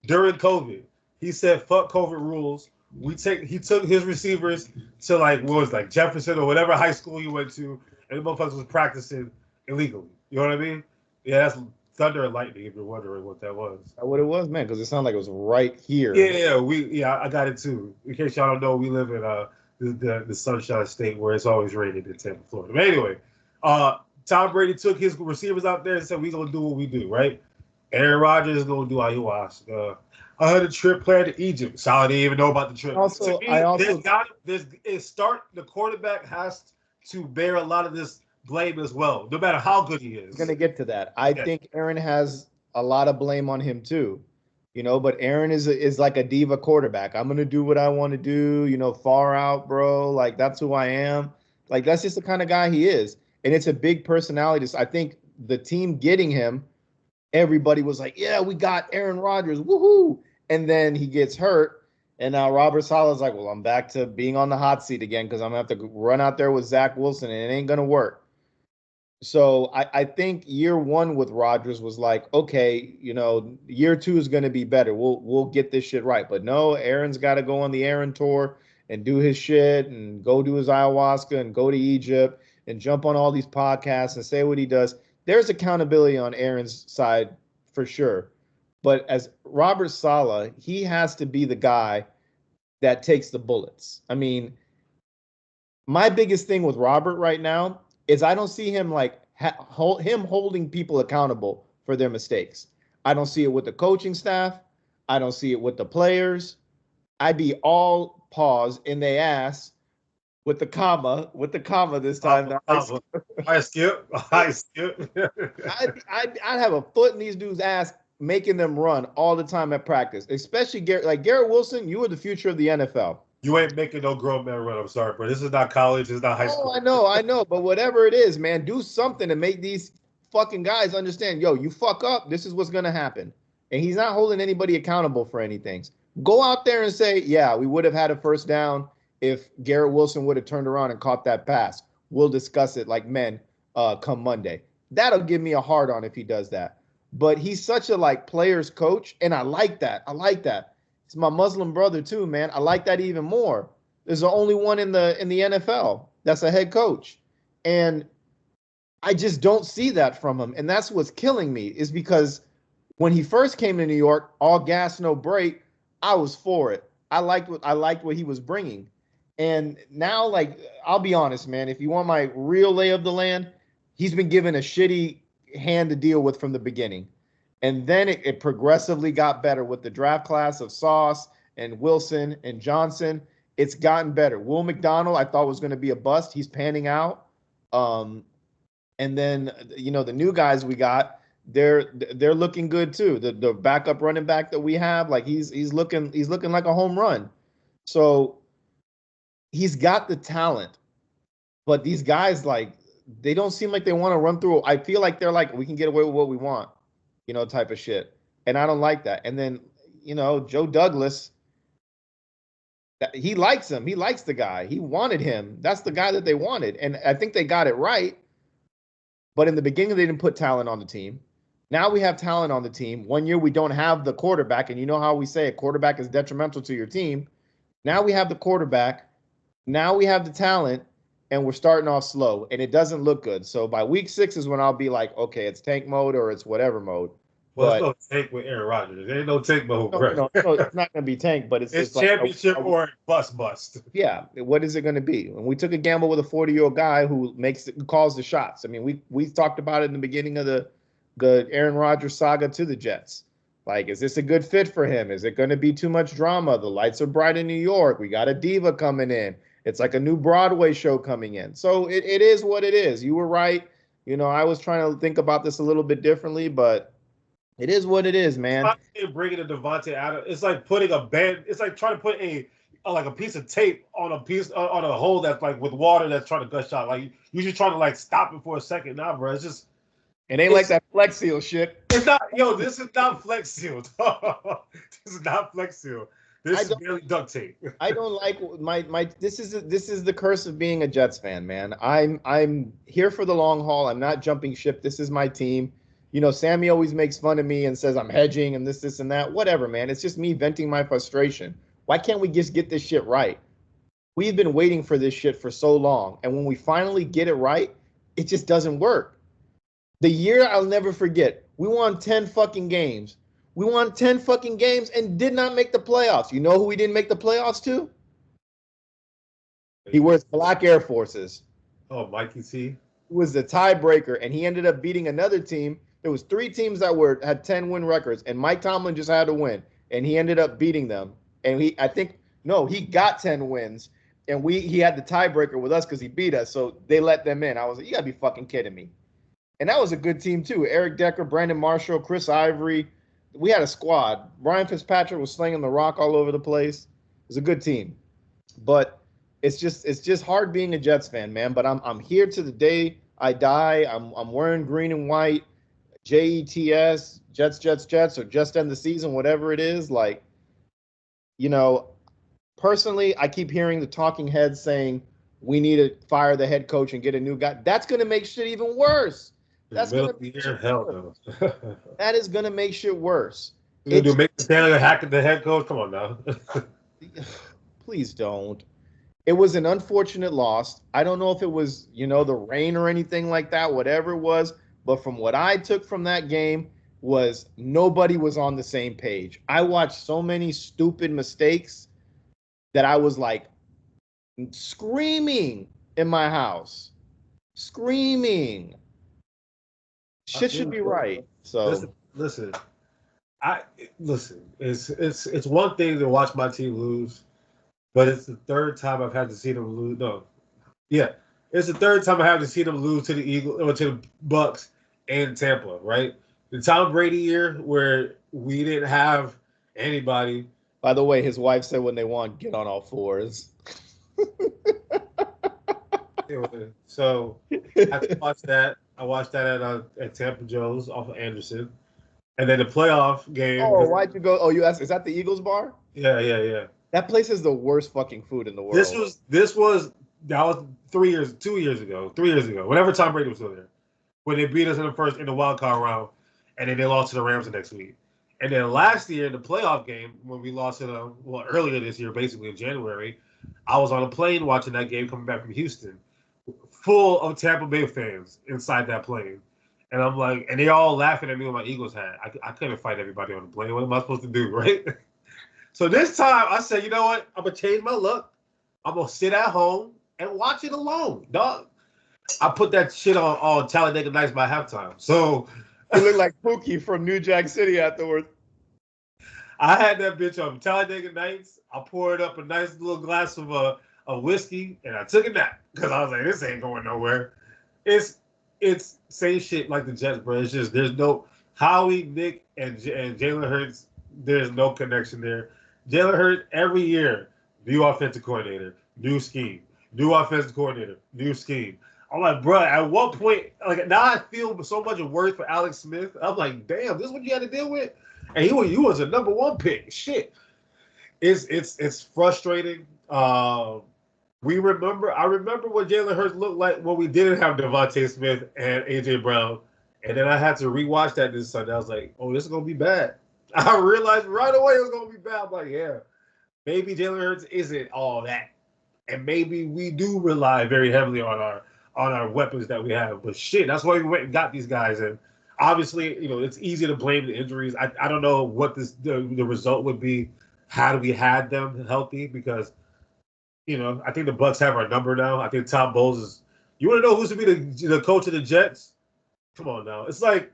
during COVID, he said, "Fuck COVID rules." He took his receivers to Jefferson or whatever high school he went to, and the motherfuckers was practicing illegally. You know what I mean? Yeah, that's thunder and lightning. If you're wondering what that was. That's what it was, man, because it sounded like it was right here. Yeah, I got it too. In case y'all don't know, we live in the Sunshine State where it's always raining in Tampa, Florida. But anyway, Tom Brady took his receivers out there and said, "We gonna do what we do, right?" Aaron Rodgers is gonna do ayahuasca. I had a trip planned to Egypt. So I didn't even know about the trip. Also, the quarterback has to bear a lot of this blame as well, no matter how good he is. I'm gonna get to that. I think Aaron has a lot of blame on him too, but Aaron is like a diva quarterback. I'm gonna do what I want to do, far out, bro. Like that's who I am. Like that's just the kind of guy he is, and it's a big personality. I think the team getting him, everybody was like, "Yeah, we got Aaron Rodgers, woohoo!" And then he gets hurt, and now Robert Saleh's like, "Well, I'm back to being on the hot seat again because I'm gonna have to run out there with Zach Wilson, and it ain't gonna work." So I think year one with Rodgers was like, okay, year two is going to be better. We'll get this shit right. But no, Aaron's got to go on the Aaron tour and do his shit and go do his ayahuasca and go to Egypt and jump on all these podcasts and say what he does. There's accountability on Aaron's side for sure. But as Robert Saleh, he has to be the guy that takes the bullets. I mean, my biggest thing with Robert right now is I don't see him like him holding people accountable for their mistakes. I don't see it with the coaching staff. I don't see it with the players. I'd be all pause in their ass with the comma this time. I skip. I'd have a foot in these dudes' ass making them run all the time at practice, especially Garrett Wilson. You are the future of the NFL. You ain't making no grown man run. I'm sorry, bro. This is not college. This is not high school. Oh, I know. But whatever it is, man, do something to make these fucking guys understand, yo, you fuck up, this is what's going to happen. And he's not holding anybody accountable for anything. Go out there and say, yeah, we would have had a first down if Garrett Wilson would have turned around and caught that pass. We'll discuss it like men come Monday. That'll give me a hard on if he does that. But he's such a players coach, and I like that. It's my Muslim brother too, man. I like that even more. There's the only one in the NFL that's a head coach. And I just don't see that from him. And that's what's killing me, is because when he first came to New York, all gas, no brake, I was for it. I liked what he was bringing. And now, I'll be honest, man, if you want my real lay of the land, he's been given a shitty hand to deal with from the beginning. And then it progressively got better with the draft class of Sauce and Wilson and Johnson. It's gotten better. Will McDonald, I thought was going to be a bust. He's panning out. And then, the new guys we got, they're looking good too. The backup running back that we have, he's looking like a home run. So he's got the talent, but these guys, they don't seem like they want to run through. I feel like they're we can get away with what we want, type of shit. And I don't like that. And then, Joe Douglas, he likes him. He likes the guy. He wanted him. That's the guy that they wanted. And I think they got it right. But in the beginning, they didn't put talent on the team. Now we have talent on the team. 1 year, we don't have the quarterback. And you know how we say a quarterback is detrimental to your team. Now we have the quarterback. Now we have the talent. And we're starting off slow, and it doesn't look good. So by week 6 is when I'll be like, okay, it's tank mode or it's whatever mode. Well, it's no tank with Aaron Rodgers. There ain't no tank mode. No, it's not going to be tank, but it's championship or bust. Yeah, what is it going to be? And we took a gamble with a 40-year-old guy who calls the shots. I mean, we talked about it in the beginning of the Aaron Rodgers saga to the Jets. Is this a good fit for him? Is it going to be too much drama? The lights are bright in New York. We got a diva coming in. It's like a new Broadway show coming in. So it is what it is. You were right. I was trying to think about this a little bit differently, but it is what it is, man. Bringing a Davante Adams, it's like putting a band. It's like trying to put a piece of tape on a hole that's with water that's trying to gush out. You just trying to stop it for a second. Nah, bro. It ain't like that Flex Seal shit. It's not. Yo, this is not Flex Seal. This is not Flex Seal. This is barely duct tape. I don't like my. This is the curse of being a Jets fan, man. I'm here for the long haul. I'm not jumping ship. This is my team. Sammy always makes fun of me and says I'm hedging and this and that. Whatever, man. It's just me venting my frustration. Why can't we just get this shit right? We've been waiting for this shit for so long, and when we finally get it right, it just doesn't work. The year I'll never forget. We won 10 fucking games. We won 10 fucking games and did not make the playoffs. You know who we didn't make the playoffs to? He wears black Air Forces. Oh, Mikey T. He was the tiebreaker, and he ended up beating another team. There was 3 teams that had 10-win records, and Mike Tomlin just had to win, and he ended up beating them. And he got 10 wins, and he had the tiebreaker with us because he beat us, so they let them in. I was like, you gotta be fucking kidding me. And that was a good team too. Eric Decker, Brandon Marshall, Chris Ivory. We had a squad. Ryan Fitzpatrick was slinging the rock all over the place. It was a good team. But it's just hard being a Jets fan, man. But I'm here to the day I die. I'm wearing green and white, JETS, Jets, or just end the season, whatever it is. Like, personally, I keep hearing the talking heads saying we need to fire the head coach and get a new guy. That's gonna make shit even worse. That's gonna make shit worse. That is gonna make shit worse. You do make the Taylor hack the head coach? Come on now. Please don't. It was an unfortunate loss. I don't know if it was, the rain or anything like that, whatever it was. But from what I took from that game was nobody was on the same page. I watched so many stupid mistakes that I was like screaming in my house. Screaming. Shit should be right. So listen. It's one thing to watch my team lose, but it's the third time I've had to see them lose. No, yeah, it's the third time I have to see them lose to the Eagles or to the Bucks and Tampa. Right, the Tom Brady year where we didn't have anybody. By the way, his wife said when they won, get on all fours. So I watched that. I watched that at Tampa Joe's off of Anderson. And then the playoff game. Oh, why'd you go? Oh, you asked, is that the Eagles bar? Yeah. That place is the worst fucking food in the world. That was 2 years ago. Whenever Tom Brady was still there. When they beat us in the wild card round, and then they lost to the Rams the next week. And then last year, the playoff game, when we lost to them, earlier this year, basically in January, I was on a plane watching that game coming back from Houston, full of Tampa Bay fans inside that plane. And I'm like, and they all laughing at me with my Eagles hat. I couldn't fight everybody on the plane. What am I supposed to do, right? So this time I said, you know what? I'm going to change my look. I'm going to sit at home and watch it alone, dog. I put that shit on Talladega Nights by halftime. So you look like Pookie from New Jack City afterwards. I had that bitch on Talladega Nights. I poured up a nice little glass of a whiskey, and I took a nap because I was like, this ain't going nowhere. It's same shit like the Jets, bro. It's just there's no Howie, Nick, and Jalen Hurts. There's no connection there. Jalen Hurts every year, new offensive coordinator, new scheme, new offensive coordinator, new scheme. I'm like, bro, at what point? Like now, I feel so much worse for Alex Smith. I'm like, damn, this is what you had to deal with. And he was a number 1 pick. Shit, it's frustrating. I remember what Jalen Hurts looked like when we didn't have Davante Smith and AJ Brown, and then I had to rewatch that this Sunday. I was like, oh, this is gonna be bad. I realized right away it was gonna be bad. I'm like, yeah, maybe Jalen Hurts isn't all that, and maybe we do rely very heavily on our weapons that we have. But shit, that's why we went and got these guys. And obviously, it's easy to blame the injuries. I don't know what the result would be had we had them healthy because. I think the Bucks have our number now. I think Tom Bowles is. You want to know who's to be the coach of the Jets? Come on now. It's like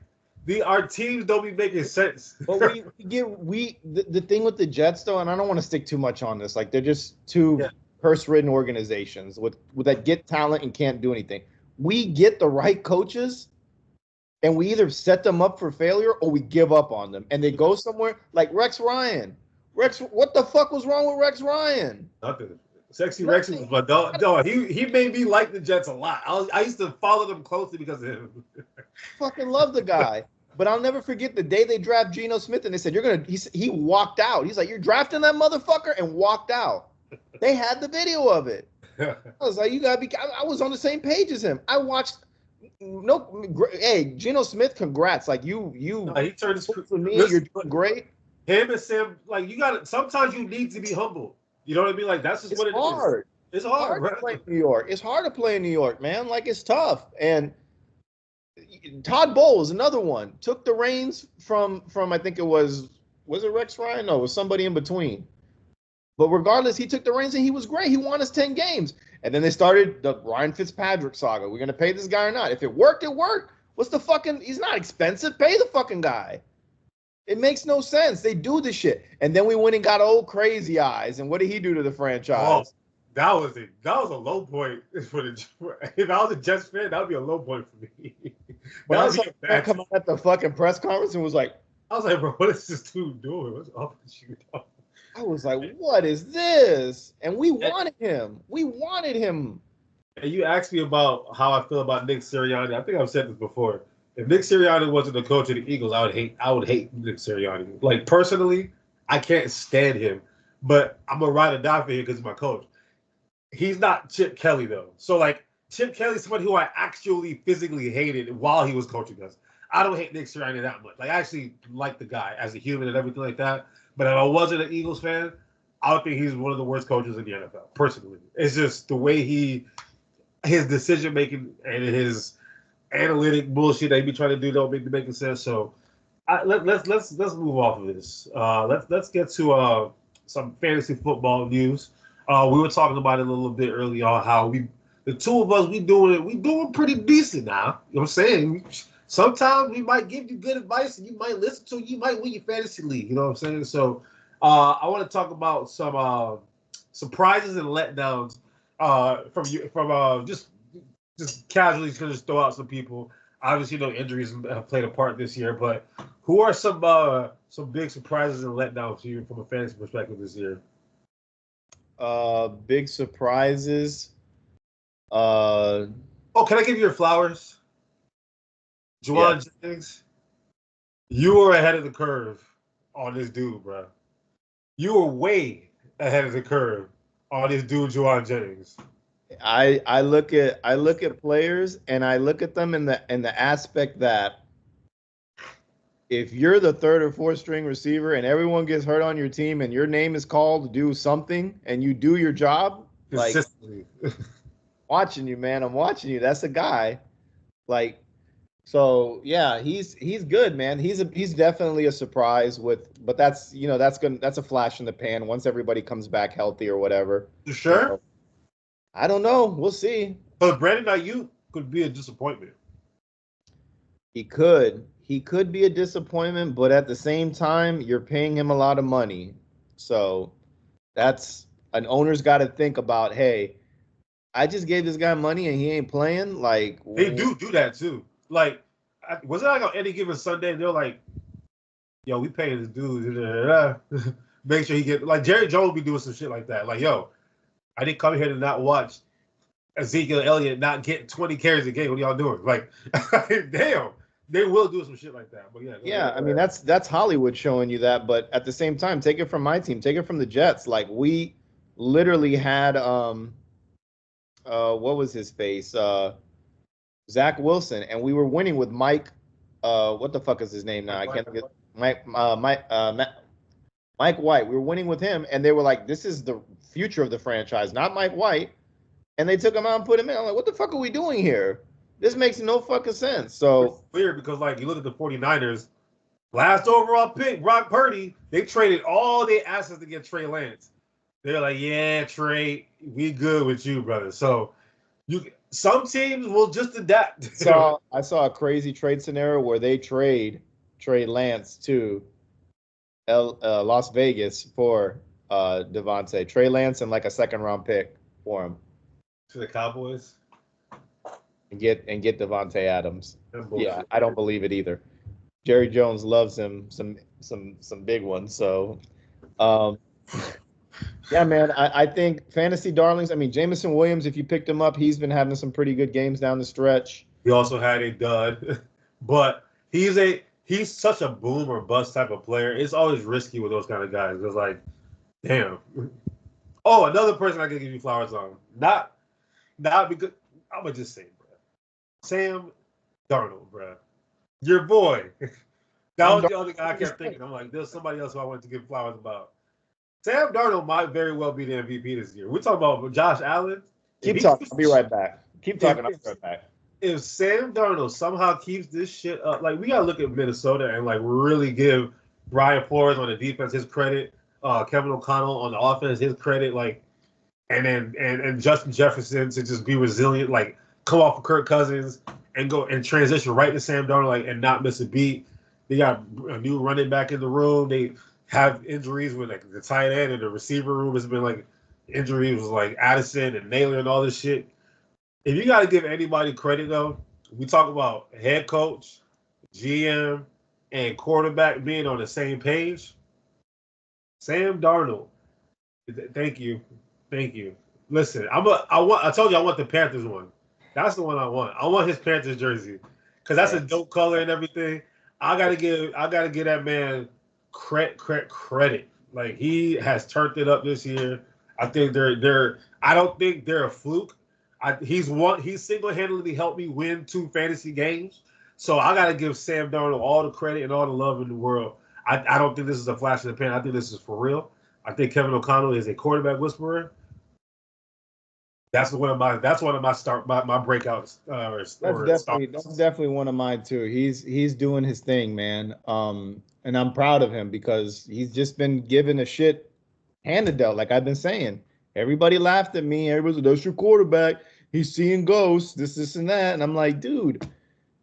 our teams don't be making sense. But the thing with the Jets though, and I don't want to stick too much on this. Like they're just two curse-ridden organizations with that get talent and can't do anything. We get the right coaches, and we either set them up for failure or we give up on them, and they go somewhere like Rex Ryan. What the fuck was wrong with Rex Ryan? Nothing. Sexy Rex was my dog. He made me like the Jets a lot. I used to follow them closely because of him. Fucking love the guy. But I'll never forget the day they draft Geno Smith and they said, he walked out. He's like, you're drafting that motherfucker, and walked out. They had the video of it. I was like, I was on the same page as him. I watched, hey, Geno Smith, congrats. Like he turned his for me, you're doing great. Him and Sam, like sometimes you need to be humble. You know what I mean? Like that's just what it is. It's hard to play in New York. It's hard to play in New York, man. Like it's tough. And Todd Bowles, another one, took the reins from I think it was it Rex Ryan? No, it was somebody in between. But regardless, he took the reins and he was great. He won us 10 games. And then they started the Ryan Fitzpatrick saga. We're going to pay this guy or not? If it worked, it worked. What's the fucking – he's not expensive. Pay the fucking guy. It makes no sense. They do this shit. And then we went and got old Crazy Eyes. And what did he do to the franchise? Oh, that was a low point for the – if I was a Jets fan, that would be a low point for me. When I saw him come out at the fucking press conference and was like – I was like, bro, what is this dude doing? What's up with you, dog? I was like, what is this? And we wanted him. We wanted him. And you asked me about how I feel about Nick Sirianni. I think I've said this before. If Nick Sirianni wasn't the coach of the Eagles, I would hate Nick Sirianni. Like, personally, I can't stand him. But I'm going to ride or die for him because he's my coach. He's not Chip Kelly, though. So, like, Chip Kelly's somebody who I actually physically hated while he was coaching us. I don't hate Nick Sirianni that much. Like, I actually like the guy as a human and everything like that. But if I wasn't an Eagles fan, I would think he's one of the worst coaches in the NFL, personally. It's just the way his decision-making and his analytic bullshit that he be trying to do don't make sense. So let's move off of this. Let's get to some fantasy football news. We were talking about it a little bit early on how the two of us we doing pretty decent now. You know what I'm saying? Sometimes we might give you good advice and you might listen to it. You might win your fantasy league. You know what I'm saying? So I want to talk about some surprises and letdowns from just casually going to throw out some people. Obviously, injuries have played a part this year, but who are some big surprises and letdowns for you from a fantasy perspective this year? Big surprises. Can I give you your flowers? Juwan Jennings, you were ahead of the curve on this dude, bro. You were way ahead of the curve on this dude, Juwan Jennings. I look at players and I look at them in the aspect that if you're the third or fourth string receiver and everyone gets hurt on your team and your name is called to do something and you do your job, like watching you, man. I'm watching you. That's a guy. Like. So yeah, he's good, man. He's definitely a surprise but that's that's a flash in the pan once everybody comes back healthy or whatever. You sure? So, I don't know. We'll see. But Brandon Ayuk could be a disappointment. He could be a disappointment, but at the same time, you're paying him a lot of money. So that's an owner's got to think about, hey, I just gave this guy money and he ain't playing. Like they do that too. Like, was it like on any given Sunday? They're like, yo, we paying this dude. Make sure he get, like, Jerry Jones be doing some shit like that. Like, yo, I didn't come here to not watch Ezekiel Elliott not get 20 carries a game. What are y'all doing? Like, damn, they will do some shit like that. But yeah. I mean, that's Hollywood showing you that. But at the same time, take it from my team. Take it from the Jets. Like, we literally had, what was his face? Zach Wilson, and we were winning with Mike. What the fuck is his name now? I can't get Mike White. We were winning with him, and they were like, "This is the future of the franchise, not Mike White." And they took him out and put him in. I'm like, "What the fuck are we doing here? This makes no fucking sense." So it's weird because, like, you look at the 49ers, last overall pick, Brock Purdy. They traded all their assets to get Trey Lance. They're like, "Yeah, Trey, we good with you, brother." So some teams will just adapt. I saw a crazy trade scenario where they trade Trey Lance to Las Vegas for Davante. Trey Lance and like a second-round pick for him. To the Cowboys? And get Davante Adams. Yeah, I don't believe it either. Jerry Jones loves him some big ones. So, yeah, man, I think fantasy darlings. I mean, Jameson Williams, if you picked him up, he's been having some pretty good games down the stretch. He also had a dud, but he's such a boom or bust type of player. It's always risky with those kind of guys. It's like, damn. Oh, another person I can give you flowers on. Not because I'm gonna just say, bro. Sam Darnold, bro. Your boy. That was the other guy I kept thinking. I'm like, there's somebody else who I wanted to give flowers about. Sam Darnold might very well be the MVP this year. We're talking about Josh Allen. Keep talking. I'll be right back. Keep talking. I'll be right back. if Sam Darnold somehow keeps this shit up, like we gotta look at Minnesota and like really give Brian Flores on the defense his credit, Kevin O'Connell on the offense his credit, like, and then and Justin Jefferson to just be resilient, like come off of Kirk Cousins and go and transition right to Sam Darnold, like, and not miss a beat. They got a new running back in the room. They have injuries with like the tight end and the receiver room has been like injuries with like Addison and Naylor and all this shit. If you got to give anybody credit, though, we talk about head coach, GM, and quarterback being on the same page. Sam Darnold. Thank you. Listen, I told you I want the Panthers one. That's the one I want. I want his Panthers jersey because that's a dope color and everything. I gotta give that man credit. Like he has turned it up this year. I think they're. I don't think they're a fluke. He's single-handedly helped me win 2 fantasy games. So I got to give Sam Darnold all the credit and all the love in the world. I don't think this is a flash in the pan. I think this is for real. I think Kevin O'Connell is a quarterback whisperer. That's one of my breakouts. That's definitely one of mine too. He's doing his thing, man. And I'm proud of him because he's just been given a shit handed out. Like I've been saying, everybody laughed at me. Everybody said, "That's your quarterback. He's seeing ghosts. This, and that." And I'm like, dude,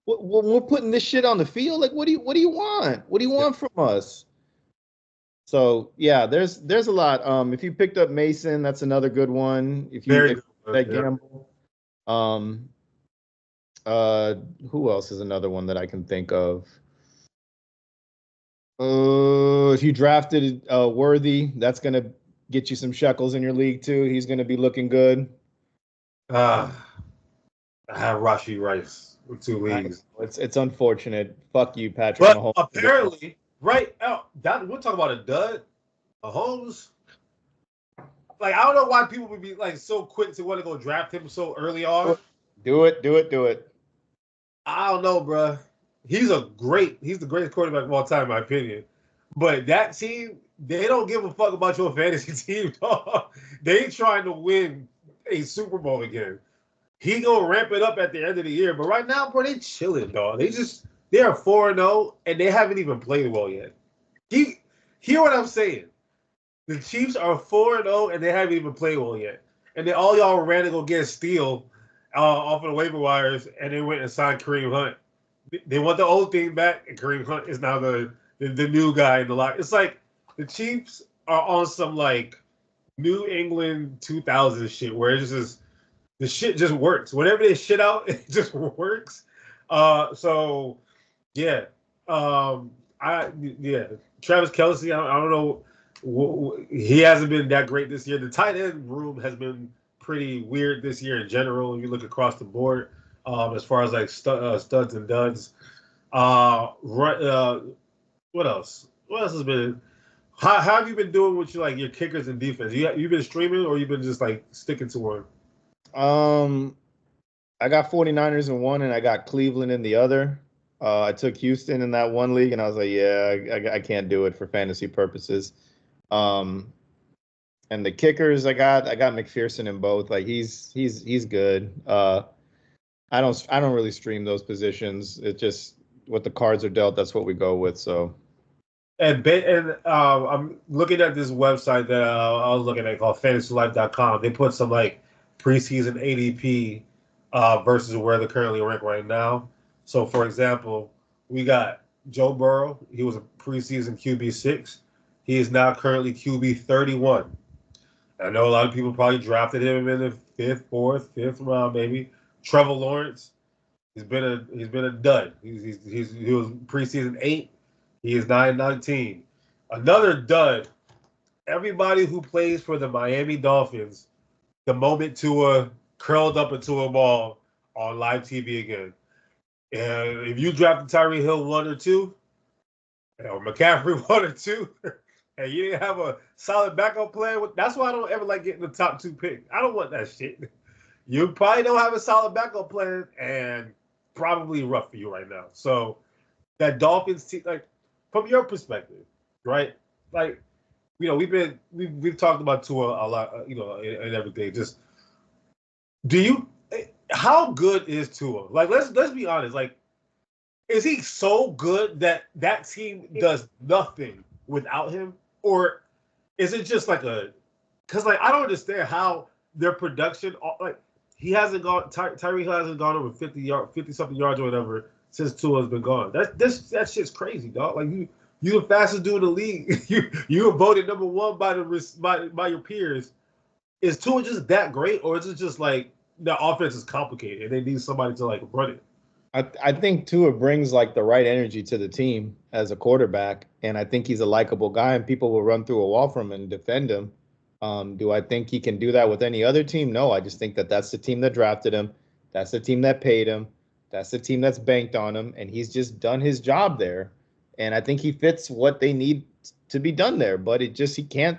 we're putting this shit on the field. Like, what do you want? What do you want from us? So yeah, there's a lot. If you picked up Mason, that's another good one. If you that gamble. Who else is another one that I can think of? If you drafted Worthy, that's gonna get you some shekels in your league too. He's gonna be looking good. I have Rashee Rice with 2 leagues. It's unfortunate. Fuck you, Patrick Mahomes. But apparently, right out that we'll talk about a dud. Mahomes. Like, I don't know why people would be like so quick to want to go draft him so early on. Do it. I don't know, bro. He's the greatest quarterback of all time, in my opinion. But that team, they don't give a fuck about your fantasy team, dog. They trying to win a Super Bowl again. He gonna ramp it up at the end of the year. But right now, bro, they chilling, dog. They are 4-0 and they haven't even played well yet. Hear what I'm saying? The Chiefs are 4-0 and they haven't even played well yet. And then all y'all ran to go get Steele off of the waiver wires, and they went and signed Kareem Hunt. They want the old thing back, and Kareem Hunt is now the new guy in the lot. It's like the Chiefs are on some like New England 2000 shit where it's just the shit just works. Whenever they shit out, it just works. So yeah, Travis Kelce. I don't know. He hasn't been that great this year. The tight end room has been pretty weird this year in general. If you look across the board, as far as like studs and duds. What else? What else has been? How have you been doing with your kickers and defense? You been streaming or you been just like sticking to one? I got 49ers in one and I got Cleveland in the other. I took Houston in that one league and I was like, yeah, I can't do it for fantasy purposes. And the kickers, I got McPherson in both. Like he's good. I don't really stream those positions. It just what the cards are dealt. That's what we go with. So. And I'm looking at this website that I was looking at called FantasyLife.com. They put some like preseason ADP versus where they're currently ranked right now. So, for example, we got Joe Burrow. He was a preseason QB6. He is now currently QB 31. I know a lot of people probably drafted him in the fifth round, maybe. Trevor Lawrence, he's been a dud. He was preseason 8. He is 9-19. Another dud. Everybody who plays for the Miami Dolphins, the moment Tua curled up into a ball on live TV again. And if you drafted Tyreek Hill 1 or 2, or McCaffrey 1 or 2, and you didn't have a solid backup plan, that's why I don't ever like getting the top 2 pick. I don't want that shit. You probably don't have a solid backup plan, and probably rough for you right now. So that Dolphins team, like from your perspective, right? Like, we've talked about Tua a lot, and everything. Just do you? how good is Tua? Like, let's be honest. Like, is he so good that that team does nothing without him, or is it just like a? Because like I don't understand how their production like he hasn't gone. Tyreek hasn't gone over 50 something yards or whatever since Tua's been gone. That shit's crazy, dog. Like you the fastest dude in the league. you were voted number one by your peers. Is Tua just that great, or is it just like the offense is complicated and they need somebody to like run it? I think Tua brings like the right energy to the team as a quarterback, and I think he's a likable guy, and people will run through a wall for him and defend him. Do I think he can do that with any other team? No, I just think that that's the team that drafted him, that's the team that paid him, that's the team that's banked on him, and he's just done his job there. And I think he fits what they need to be done there, but he can't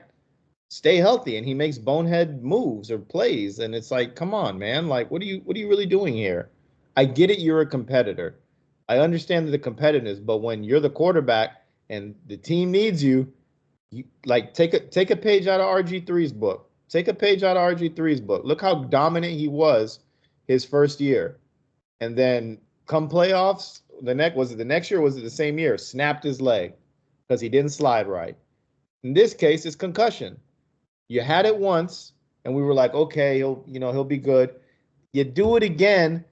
stay healthy, and he makes bonehead moves or plays, and it's like, come on, man, like what are you really doing here? I get it, you're a competitor. I understand the competitiveness, but when you're the quarterback and the team needs you, you like take a page out of RG3's book. Take a page out of RG3's book. Look how dominant he was his first year. And then come playoffs, the next year or was it the same year? Snapped his leg because he didn't slide right. In this case, it's concussion. You had it once, and we were like, okay, he'll be good. You do it again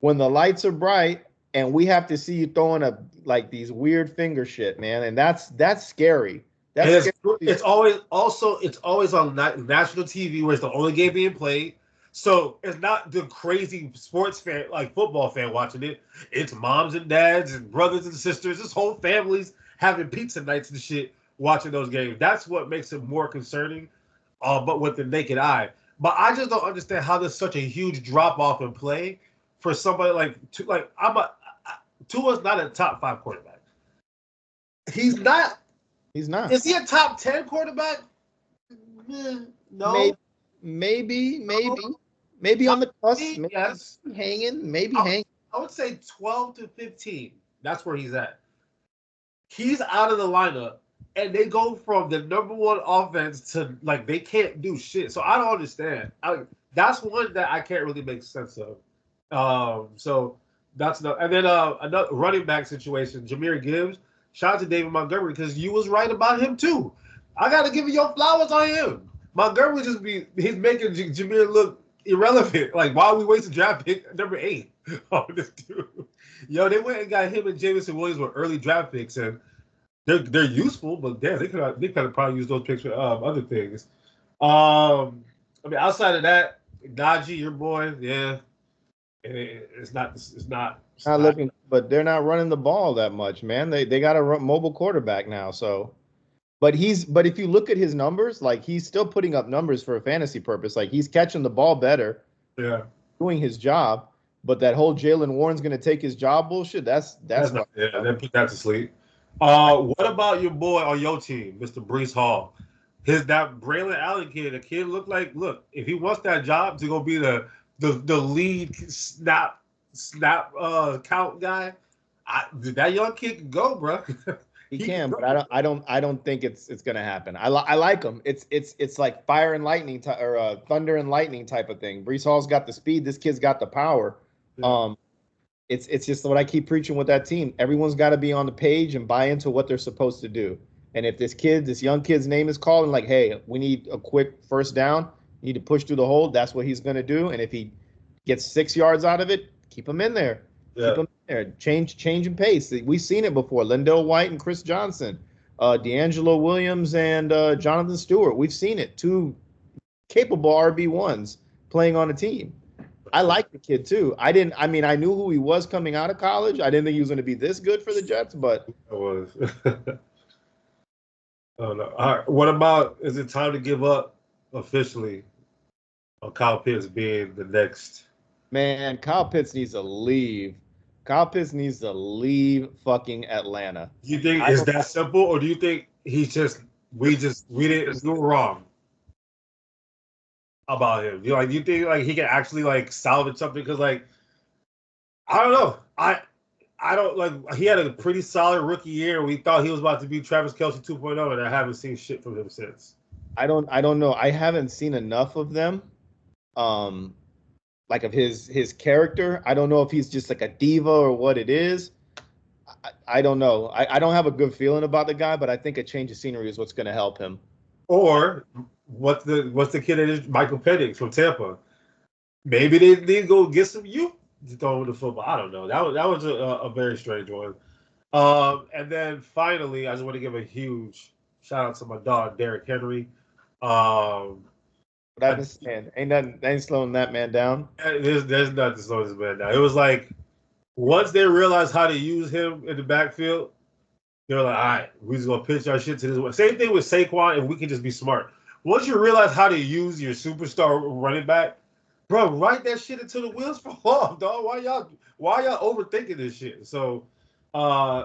when the lights are bright, and we have to see you throwing up like these weird finger shit, man, and that's scary. It's always on national TV where it's the only game being played. So it's not the crazy sports fan, like football fan watching it. It's moms and dads and brothers and sisters. This whole family's having pizza nights and shit watching those games. That's what makes it more concerning, but with the naked eye. But I just don't understand how there's such a huge drop off in play for somebody Tua's not a top 5 quarterback. He's not. He's not. Is he a top 10 quarterback? No. Maybe on the cusp. Maybe yes. Hanging. I would say 12 to 15. That's where he's at. He's out of the lineup, and they go from the number one offense to like they can't do shit. So I don't understand. That's one that I can't really make sense of. So that's and then another running back situation. Jahmyr Gibbs. Shout out to David Montgomery because you was right about him too. I gotta give you your flowers on him. Montgomery he's making Jahmyr look irrelevant. Like why are we wasting draft pick number 8 on this dude? Yo, they went and got him and Jameson Williams with early draft picks, and they're useful, but damn, they could have probably used those picks for other things. I mean, outside of that, Najee, your boy, yeah, it's not looking, but they're not running the ball that much, man. They got a mobile quarterback now, so. But if you look at his numbers, like he's still putting up numbers for a fantasy purpose. Like he's catching the ball better, yeah, doing his job. But that whole Jalen Warren's going to take his job bullshit. That's not, yeah. They put that to sleep. What about your boy on your team, Mr. Breece Hall? That Braylon Allen kid. The kid look, if he wants that job to go be the lead snap count guy, that young kid can go, bro. He can, but I don't think it's gonna happen. I like him. It's like fire and lightning or thunder and lightning type of thing. Breece Hall's got the speed. This kid's got the power. Yeah. It's just what I keep preaching with that team. Everyone's got to be on the page and buy into what they're supposed to do. And if this young kid's name is called and like, hey, we need a quick first down, you need to push through the hole, that's what he's gonna do. And if he gets 6 yards out of it, keep him in there. Yeah. Keep him in there. Change and pace. We've seen it before. Lindell White and Chris Johnson, D'Angelo Williams and Jonathan Stewart. We've seen it. 2 capable RB1s playing on a team. I like the kid too. I knew who he was coming out of college. I didn't think he was going to be this good for the Jets, but it was. Oh no. All right. What about, is it time to give up officially on Kyle Pitts being the next? Man, Kyle Pitts needs to leave. Kyle Pitts needs to leave fucking Atlanta. Do you think it's that simple, or do you think we were wrong about him? Do you think like he can actually salvage something? Because I don't know. I don't he had a pretty solid rookie year. We thought he was about to be Travis Kelce 2.0, and I haven't seen shit from him since. I don't know. I haven't seen enough of them. like of his character. I don't know if he's just like a diva or what it is. I don't know. I don't have a good feeling about the guy, but I think a change of scenery is what's going to help him. Or what's the kid that is Michael Penix from Tampa? Maybe they need to go get some youth to throw the football. I don't know. That was a very strange one. And then finally, I just want to give a huge shout out to my dog Derrick Henry. But I've been saying, ain't slowing that man down. There's nothing to slow this man down. It was like once they realized how to use him in the backfield, they were like, all right, we're just gonna pitch our shit to this one. Same thing with Saquon, and we can just be smart. Once you realize how to use your superstar running back, bro, write that shit until the wheels fall off, dog. Why y'all overthinking this shit? So,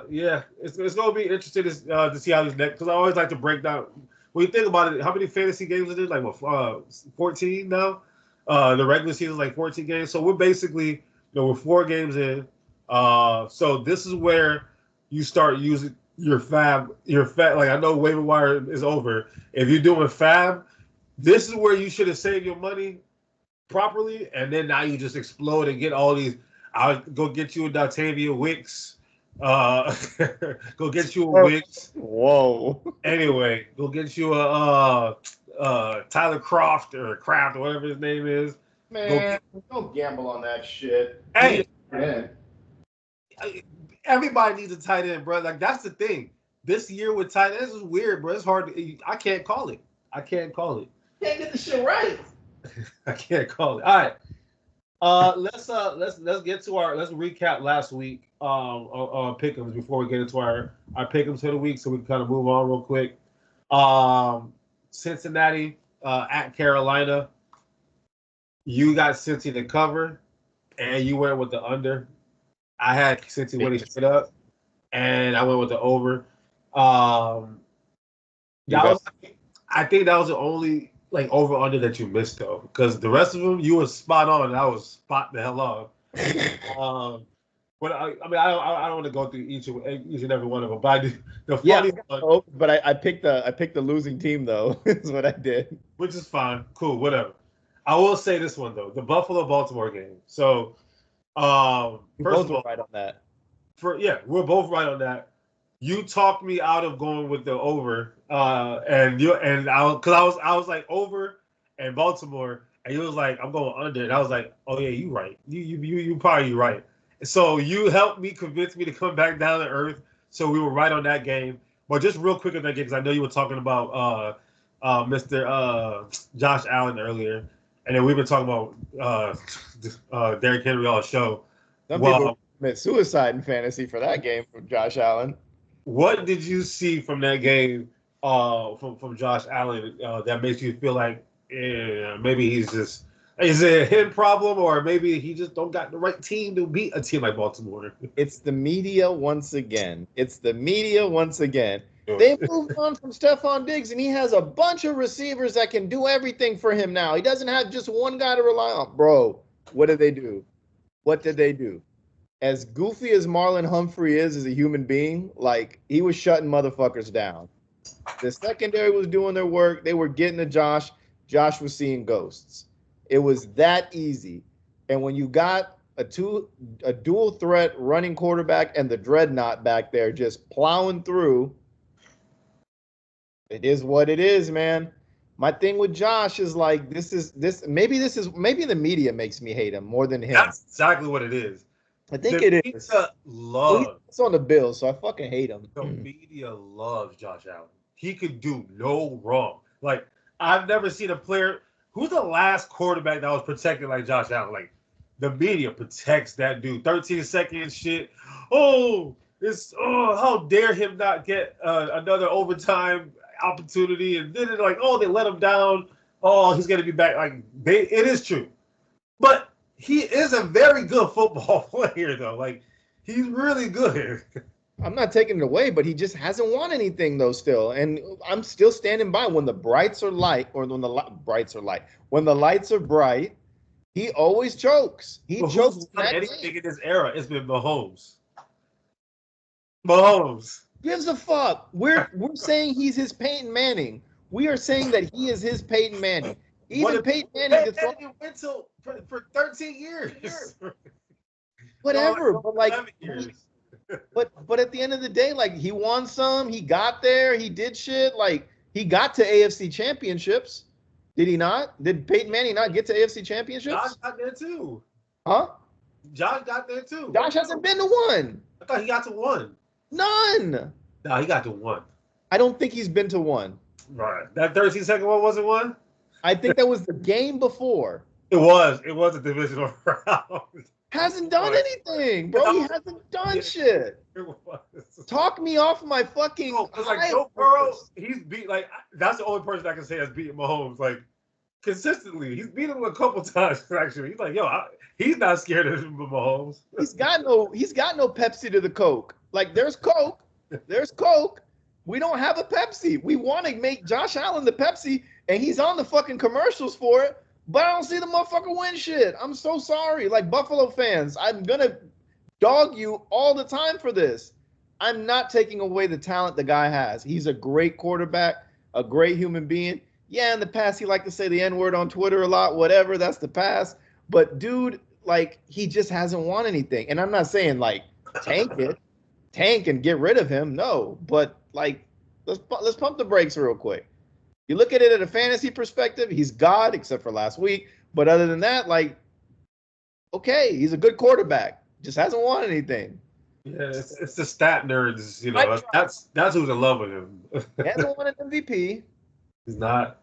yeah, it's gonna be interesting to see how these next. Because I always like to break down. When you think about it, how many fantasy games is it? Like what, 14 now? The regular season is like 14 games. So we're basically, we're 4 games in. So this is where you start using your fab. Like I know waiver wire is over. If you're doing fab, this is where you should have saved your money properly, and then now you just explode and get all these. I'll go get you a Daltavia Wicks. Go get you a Wicks. Whoa. Anyway, go get you a Tyler Croft or Kraft or whatever his name is. Man, don't gamble on that shit. Hey, everybody needs a tight end, bro. Like that's the thing. This year with tight ends is weird, bro. It's hard. I can't call it. Can't get the shit right. I can't call it. All right. Let's get to let's recap last week Pickems before we get into our Pickems for the week, so we can kind of move on real quick. Cincinnati at Carolina. You got Cincy to cover, and you went with the under. I had Cincy winning straight up, and I went with the over. I think that was the only over under that you missed though, because the rest of them you were spot on, and I was spot the hell off. But I don't want to go through each and every one of them, but I do. The funny one, but I picked the losing team though. Is what I did, which is fine, cool, whatever. I will say this one though, the Buffalo-Baltimore game. So, first of all, right on that. We're both right on that. You talked me out of going with the over, I was like over and Baltimore, and you was like I'm going under, and I was like, oh yeah, you right, you probably right. So you helped me convince me to come back down to earth. So we were right on that game. But just real quick on that game, because I know you were talking about Mr. Josh Allen earlier, and then we've been talking about Derrick Henry all show. Some people commit suicide in fantasy for that game from Josh Allen. What did you see from that game from Josh Allen that makes you feel like maybe he's just, is it a him problem, or maybe he just don't got the right team to beat a team like Baltimore? It's the media once again. They moved on from Stephon Diggs, and he has a bunch of receivers that can do everything for him now. He doesn't have just one guy to rely on. Bro, what did they do? As goofy as Marlon Humphrey is as a human being, he was shutting motherfuckers down. The secondary was doing their work. They were getting to Josh. Josh was seeing ghosts. It was that easy. And when you got a dual threat running quarterback and the dreadnought back there just plowing through, it is what it is, man. My thing with Josh is maybe the media makes me hate him more than him. That's exactly what it is. I think it is. It's on the Bills, so I fucking hate him. The media loves Josh Allen. He could do no wrong. I've never seen a player. Who's the last quarterback that was protected like Josh Allen? The media protects that dude. 13-second shit. How dare him not get another overtime opportunity? And then they let him down. Oh, he's gonna be back. It is true, but he is a very good football player, though. He's really good. I'm not taking it away, but he just hasn't won anything, though, still. And I'm still standing by when the brights are light, or when the lights are light. When the lights are bright, he always chokes. Chokes who's won anything in this era? It's been Mahomes. Gives a fuck. We're saying he's his Peyton Manning. We are saying that he is his Peyton Manning. Even Peyton Manning went for 13 years. Whatever, but like, 11 years. but at the end of the day, like he won some, he got there, he did shit. Like he got to AFC championships. Did he not? Did Peyton Manning not get to AFC championships? Josh got there too. Huh? Josh got there too. Josh hasn't been to one. I thought he got to one. None. No, he got to one. I don't think he's been to one. Right. That 13-second one wasn't one? I think that was the game before. It was a divisional round. Hasn't done anything, bro. He hasn't done shit. It was. Talk me off my fucking. Because like Joe Burrow, he's beat like that's the only person I can say has beaten Mahomes like consistently. He's beat him a couple times actually. He's like, he's not scared of Mahomes. He's got no Pepsi to the Coke. Like there's Coke. We don't have a Pepsi. We want to make Josh Allen the Pepsi, and he's on the fucking commercials for it. But I don't see the motherfucker win shit. I'm so sorry. Like Buffalo fans, I'm going to dog you all the time for this. I'm not taking away the talent the guy has. He's a great quarterback, a great human being. Yeah, in the past, he liked to say the N-word on Twitter a lot, whatever. That's the past. But, dude, like, he just hasn't won anything. And I'm not saying, like, tank and get rid of him. No. But, like, let's pump the brakes real quick. You look at it at a fantasy perspective, he's God, except for last week. But other than that, like, okay, he's a good quarterback. Just hasn't won anything. Yeah, it's the stat nerds, you know. That's who's in love with him. He hasn't won an MVP. He's not.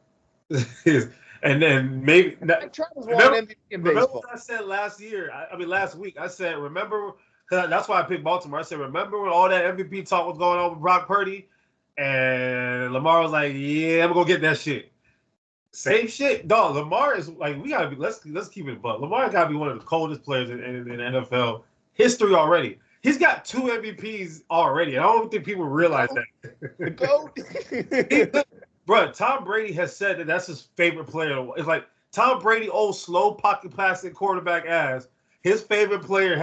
And then maybe remember what I said last year? Last week. I said, remember, that's why I picked Baltimore. I said, remember when all that MVP talk was going on with Brock Purdy? And Lamar was like, yeah, I'm gonna go get that shit. Same shit. Dog, Lamar is like, we gotta be, let's keep it buck. Lamar gotta be one of the coldest players in NFL history already. He's got 2 MVPs already. I don't think people realize that. The GOAT. Bro, Tom Brady has said that that's his favorite player. It's like Tom Brady, old slow pocket passing quarterback ass. His favorite player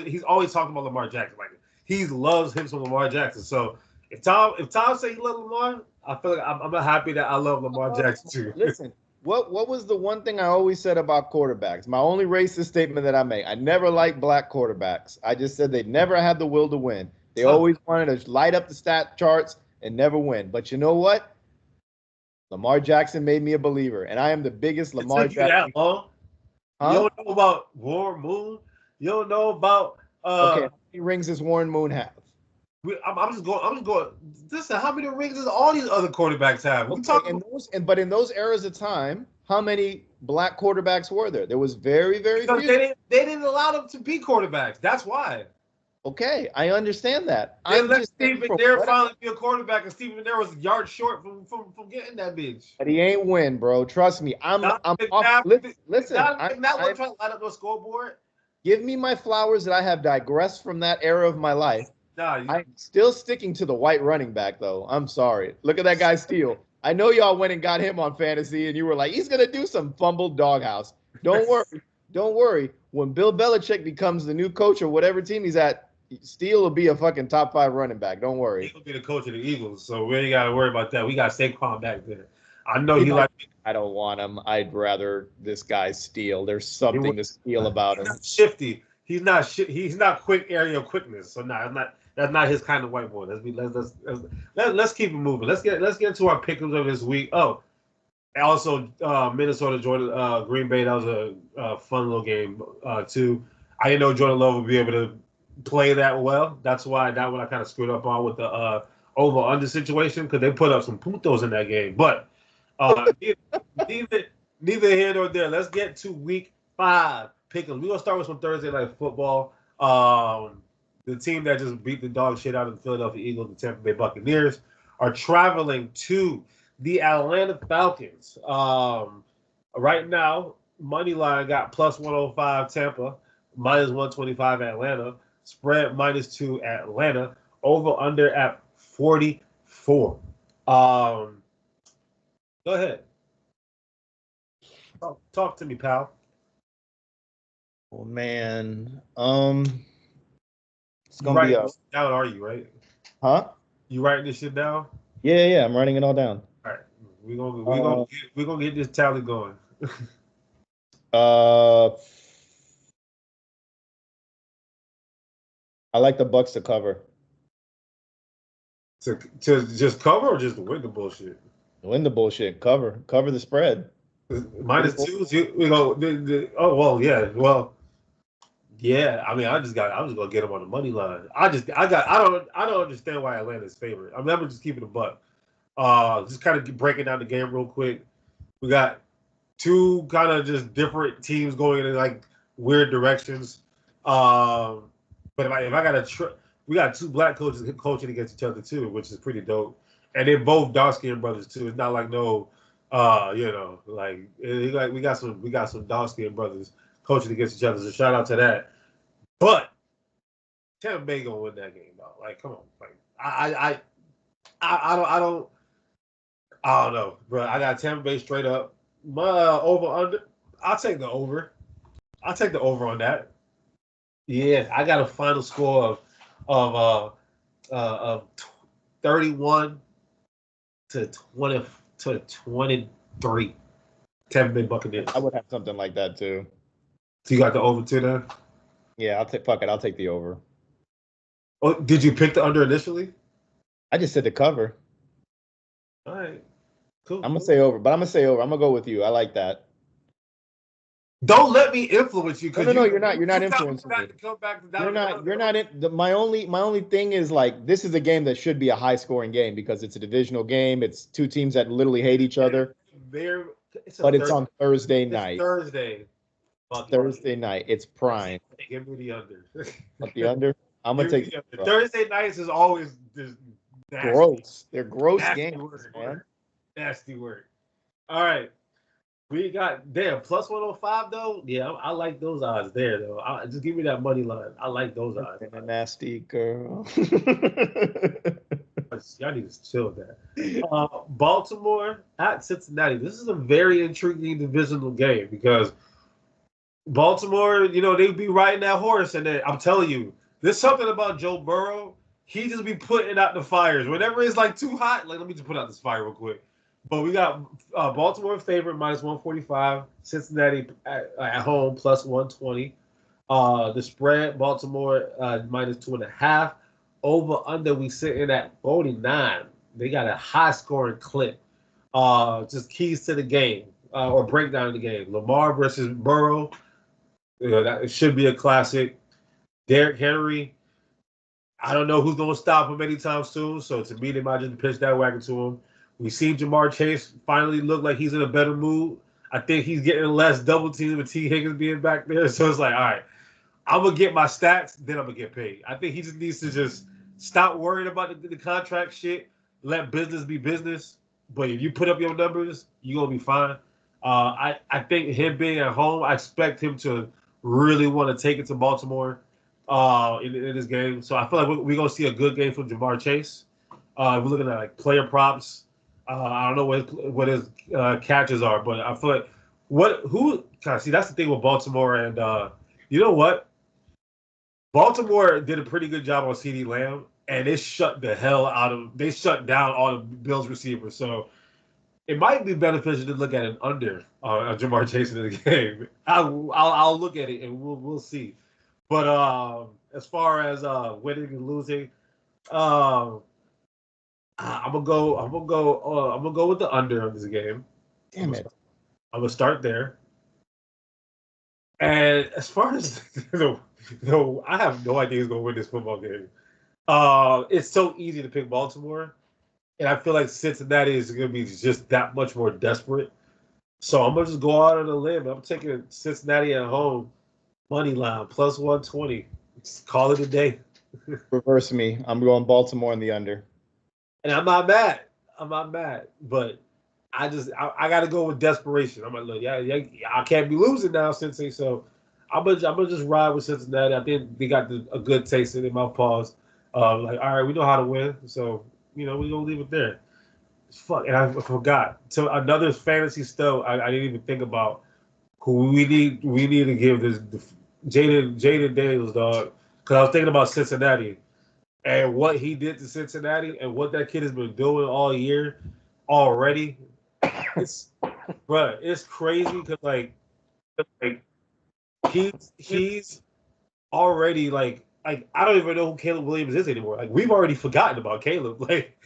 he's always talking about Lamar Jackson. Like he loves him some Lamar Jackson. So if Tom say he loves Lamar, I feel like I'm happy that I love Lamar Jackson too. Listen, what was the one thing I always said about quarterbacks? My only racist statement that I make. I never liked black quarterbacks. I just said they never had the will to win. They always wanted to light up the stat charts and never win. But you know what? Lamar Jackson made me a believer, and I am the biggest Lamar Jackson. Huh? You don't know about Warren Moon? You don't know about okay, how many rings does Warren Moon have? I'm just going. Listen, how many rings does all these other quarterbacks have? But in those eras of time, how many black quarterbacks were there? There was very, very few. They didn't allow them to be quarterbacks. That's why. Okay, I understand that. They let Steve McNair finally be a quarterback, and Steve McNair was a yard short from getting that bitch. But he ain't win, bro. Trust me. I'm off. Listen, I'm not trying to light up the scoreboard. Give me my flowers that I have digressed from that era of my life. I'm still sticking to the white running back, though. I'm sorry. Look at that guy steal. I know y'all went and got him on fantasy, and you were like, he's going to do some fumbled doghouse. Don't worry. Don't worry. When Bill Belichick becomes the new coach or whatever team he's at, Steele will be a fucking top 5 running back. Don't worry. He'll be the coach of the Eagles, so we ain't got to worry about that. We got Saquon back there. I know I don't want him. I'd rather this guy steal. There's something to steal about him. He's shifty. He's not quick area quickness. So that's not his kind of white boy. Let's keep it moving. Let's get into our pick'ems of this week. Oh, also Minnesota joined Green Bay. That was a fun little game too. I didn't know Jordan Love would be able to play that well. That's why that one I kind of screwed up on with the over under situation because they put up some putos in that game. But neither here nor there. Let's get to week 5 pick'ems. We're gonna start with some Thursday night football. The team that just beat the dog shit out of the Philadelphia Eagles, the Tampa Bay Buccaneers, are traveling to the Atlanta Falcons. Right now, money line got plus 105 Tampa, minus 125 Atlanta, spread -2 Atlanta, over under at 44. Go ahead. Talk to me, pal. Oh man, it's gonna be up. Down, are you right? Huh? You writing this shit down? Yeah, I'm writing it all down. All right, we're gonna get this tally going. I like the Bucks to cover. To just cover or just to win the bullshit? Win the bullshit. Cover the spread. -2. We go. Oh well, yeah. Well, yeah. I mean, I'm just gonna get him on the money line. I don't understand why Atlanta's favorite. I'm never just keeping a buck. Just kind of breaking down the game real quick. We got two kind of just different teams going in like weird directions. But if I got we got two black coaches coaching against each other too, which is pretty dope. And they're both dark skinned brothers too. It's not like we got some dark skinned brothers coaching against each other. So shout out to that. But Tampa Bay gonna win that game though. Like, come on, like I don't know, bro. I got Tampa Bay straight up. My over under. I'll take the over. I'll take the over on that. Yeah, I got a final score of 31 to 20 to 23. Tampa Bay Buccaneers. I would have something like that too. So you got the over too then? Yeah, I'll take the over. Oh, did you pick the under initially? I just said the cover. All right. Cool. I'm gonna say over, but I'm gonna go with you. I like that. Don't let me influence you. No, you're not influencing me. You're not. My only thing is like this is a game that should be a high scoring game because it's a divisional game. It's two teams that literally hate each other. It's on Thursday night. Thursday night. It's prime. Give me the under. But the under. I'm gonna take the under. Thursday nights is always just nasty. Gross. They're gross nasty games, word, man. Nasty word. All right. We got plus 105 though. Yeah, I like those odds there though. Just give me that money line. I like those odds. And a nasty girl. Y'all need to chill with that. Baltimore at Cincinnati. This is a very intriguing divisional game because Baltimore, they'd be riding that horse, and then I'm telling you, there's something about Joe Burrow. He just be putting out the fires whenever it's like too hot. Like, let me just put out this fire real quick. But we got Baltimore favorite -145, Cincinnati at home +120. The spread Baltimore -2.5. Over under we sitting at 49. They got a high scoring clip. Just keys to the game or breakdown of the game. Lamar versus Burrow. That it should be a classic. Derrick Henry. I don't know who's going to stop him anytime soon. So to me, they might just pitch that wagon to him. We seen Jamar Chase finally look like he's in a better mood. I think he's getting less double teams with T. Higgins being back there. So it's like, all right, I'm going to get my stats, then I'm going to get paid. I think he just needs to just stop worrying about the contract shit. Let business be business. But if you put up your numbers, you're going to be fine. I think him being at home, I expect him to really want to take it to Baltimore in this game. So I feel like we're going to see a good game from Jamar Chase. We're looking at like player props. I don't know what his catches are, but I feel like see, that's the thing with Baltimore, and you know what? Baltimore did a pretty good job on CeeDee Lamb, and they shut down all the Bills receivers. So it might be beneficial to look at an under on Jamar Chase in the game. I'll look at it and we'll see. But as far as winning and losing, I'm gonna go with the under on this game. Damn it! I'm gonna start there. And as far as I have no idea who's gonna win this football game. It's so easy to pick Baltimore, and I feel like Cincinnati is gonna be just that much more desperate. So I'm gonna just go out on a limb. I'm taking Cincinnati at home, money line +120. Just call it a day. Reverse me. I'm going Baltimore in the under. And I'm not mad. But I got to go with desperation. I'm like, look, yeah, I can't be losing now, Cincy. So I'm gonna just ride with Cincinnati. I think they got a good taste in their mouth paws. Like, all right, we know how to win. So we're gonna leave it there. Fuck, and I forgot. So another fantasy stuff I didn't even think about. Who we need to give this Jaden Daniels, dog. Because I was thinking about Cincinnati. And what he did to Cincinnati and what that kid has been doing all year already, it's Bro, it's crazy because like he's already like I don't even know who Caleb Williams is anymore. Like we've already forgotten about Caleb. Like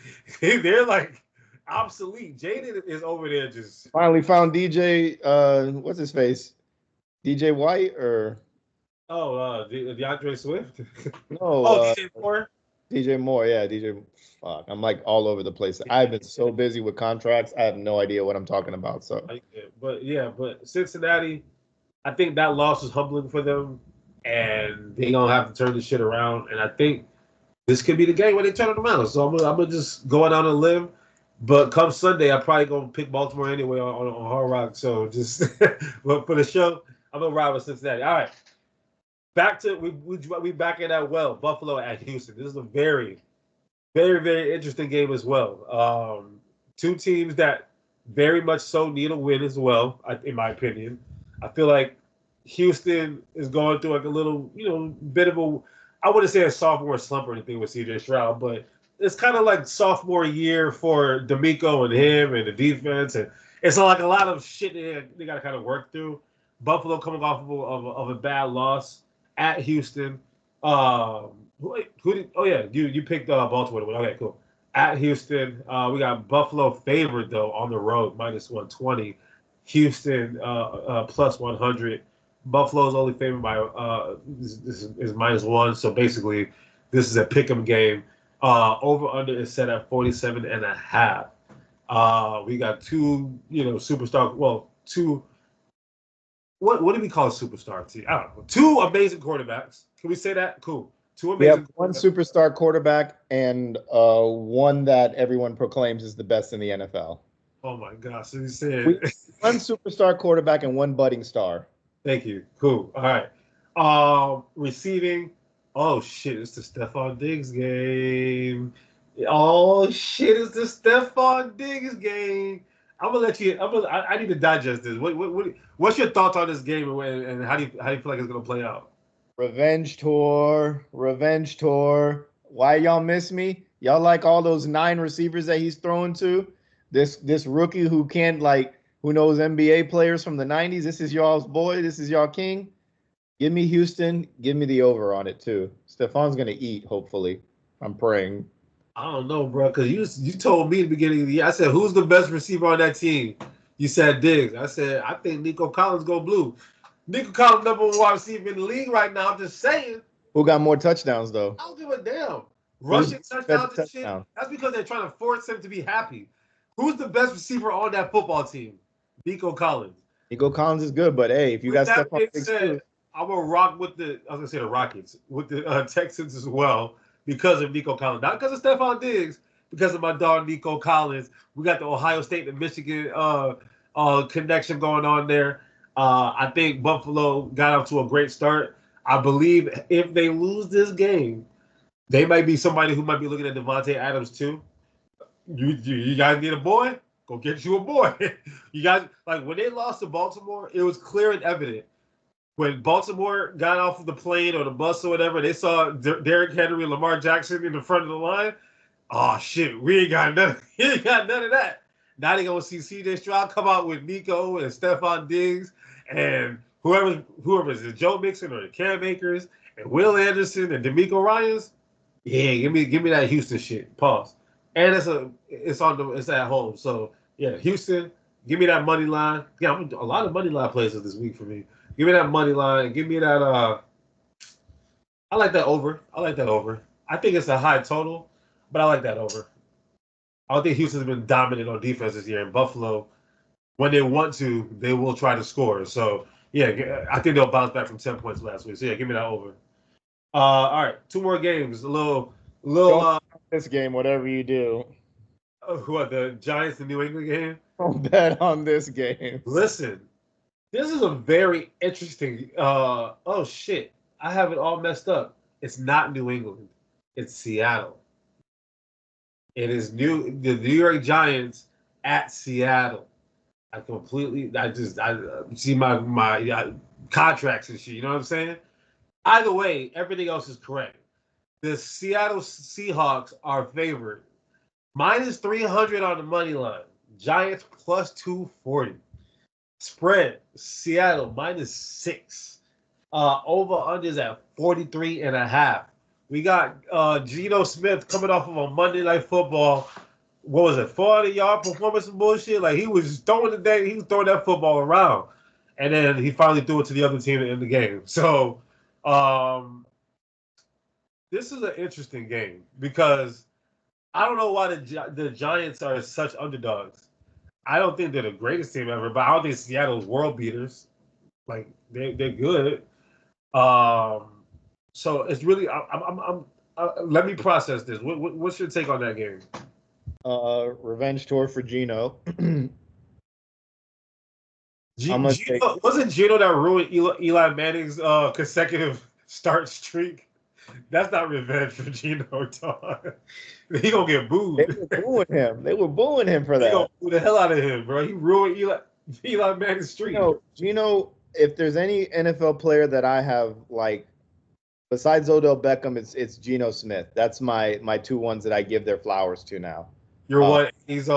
they're like obsolete. Jaden is over there just Finally found DJ. What's his face? DJ White or DeAndre Swift. no? Oh, DJ Moore. DJ Moore. Yeah, DJ. Fuck, I'm like all over the place. I've been so busy with contracts. I have no idea what I'm talking about. So, But Cincinnati, I think that loss was humbling for them, and they gonna have to turn this shit around. And I think this could be the game where they turn it around. So I'm gonna just go out on a limb. But come Sunday, I'm probably gonna pick Baltimore anyway on Hard Rock. So just but for the show, I'm gonna ride with Cincinnati. All right, back to we back in that Buffalo at Houston. This is a very, very, very interesting game as well. Two teams that very much so need a win as well, in my opinion. I feel like Houston is going through like a little, bit of a, I wouldn't say a sophomore slump or anything with CJ Stroud, but it's kind of like sophomore year for D'Amico and him and the defense. And it's like a lot of shit they got to kind of work through. Buffalo coming off of a bad loss at Houston. Who did? Oh yeah, you picked Baltimore. Okay, cool. At Houston, we got Buffalo favored though on the road -120. Houston plus 100. Buffalo's only favored by is -1. So basically, this is a pick'em game. Over under is set at 47.5. We got two superstar. Well, two. What do we call a superstar team? I don't know. Two amazing quarterbacks. Can we say that? Cool. Two we amazing. have one superstar quarterback and one that everyone proclaims is the best in the NFL. Oh my gosh! So you said one superstar quarterback and one budding star. Thank you. Cool. All right. Receiving. Oh shit! It's the Stephon Diggs game. Oh shit! It's the Stephon Diggs game. I'm gonna let you. I need to digest this. What's your thoughts on this game and how do you feel like it's gonna play out? Revenge tour. Why y'all miss me? Y'all like all those 9 receivers that he's throwing to? This rookie who knows NBA players from the 90s. This is y'all's boy. This is y'all king. Give me Houston. Give me the over on it too. Stephon's gonna eat. Hopefully, I'm praying. I don't know, bro, because you told me at the beginning of the year. I said, who's the best receiver on that team? You said Diggs. I said, I think Nico Collins go blue. Nico Collins #1 wide receiver in the league right now. I'm just saying. Who got more touchdowns though? I don't give a damn. Rushing touchdowns and shit. That's because they're trying to force him to be happy. Who's the best receiver on that football team? Nico Collins. Nico Collins is good, but hey, if you got Stephon Diggs too, I'm gonna rock with the Rockets, with the Texans as well because of Nico Collins, not because of Stephon Diggs, because of my dog Nico Collins. We got the Ohio State and Michigan connection going on there. I think Buffalo got off to a great start. I believe if they lose this game, they might be somebody who might be looking at Davante Adams too. You guys need a boy? Go get you a boy. You guys, like when they lost to Baltimore, it was clear and evident. When Baltimore got off of the plane or the bus or whatever, they saw Derrick Henry and Lamar Jackson in the front of the line. Oh shit, we ain't got none of that. Now they gonna see CJ Stroud come out with Nico and Stephon Diggs and whoever's the Joe Mixon or the Cam Akers and Will Anderson and D'Amico Ryans. Yeah, give me that Houston shit. Pause. And it's at home. So yeah, Houston, give me that money line. Yeah, a lot of money line plays this week for me. Give me that money line. Give me that. I like that over. I think it's a high total, but I like that over. I don't think Houston's been dominant on defense this year. In Buffalo, when they want to, they will try to score. So yeah, I think they'll bounce back from 10 points last week. So yeah, give me that over. All right, 2 more games. A little. This game, whatever you do. What, the Giants and New England game? Don't bet on this game. Listen, this is a very interesting. Oh shit, I have it all messed up. It's not New England. It's Seattle. It is the New York Giants at Seattle. I see my contracts and shit. You know what I'm saying? Either way, everything else is correct. The Seattle Seahawks are favored. -300 on the money line. Giants +240. Spread, Seattle -6. Over-unders at 43.5. We got Geno Smith coming off of a Monday Night Football. What was it, 400-yard performance and bullshit? Like, he was throwing that football around. And then he finally threw it to the other team to end the game. So, this is an interesting game because I don't know why the Giants are such underdogs. I don't think they're the greatest team ever, but I don't think Seattle's world beaters. Like, they're good. So it's really let me process this. What's your take on that game? Revenge tour for Geno. Wasn't Geno that ruined Eli Manning's consecutive start streak? That's not revenge for Geno, dog. He gonna get booed. They were booing him for that. They gonna boo the hell out of him, bro. He ruined Eli Manning's streak. Geno, if there's any NFL player that I have like, besides Odell Beckham, it's Geno Smith. That's my two ones that I give their flowers to now. You're what? He's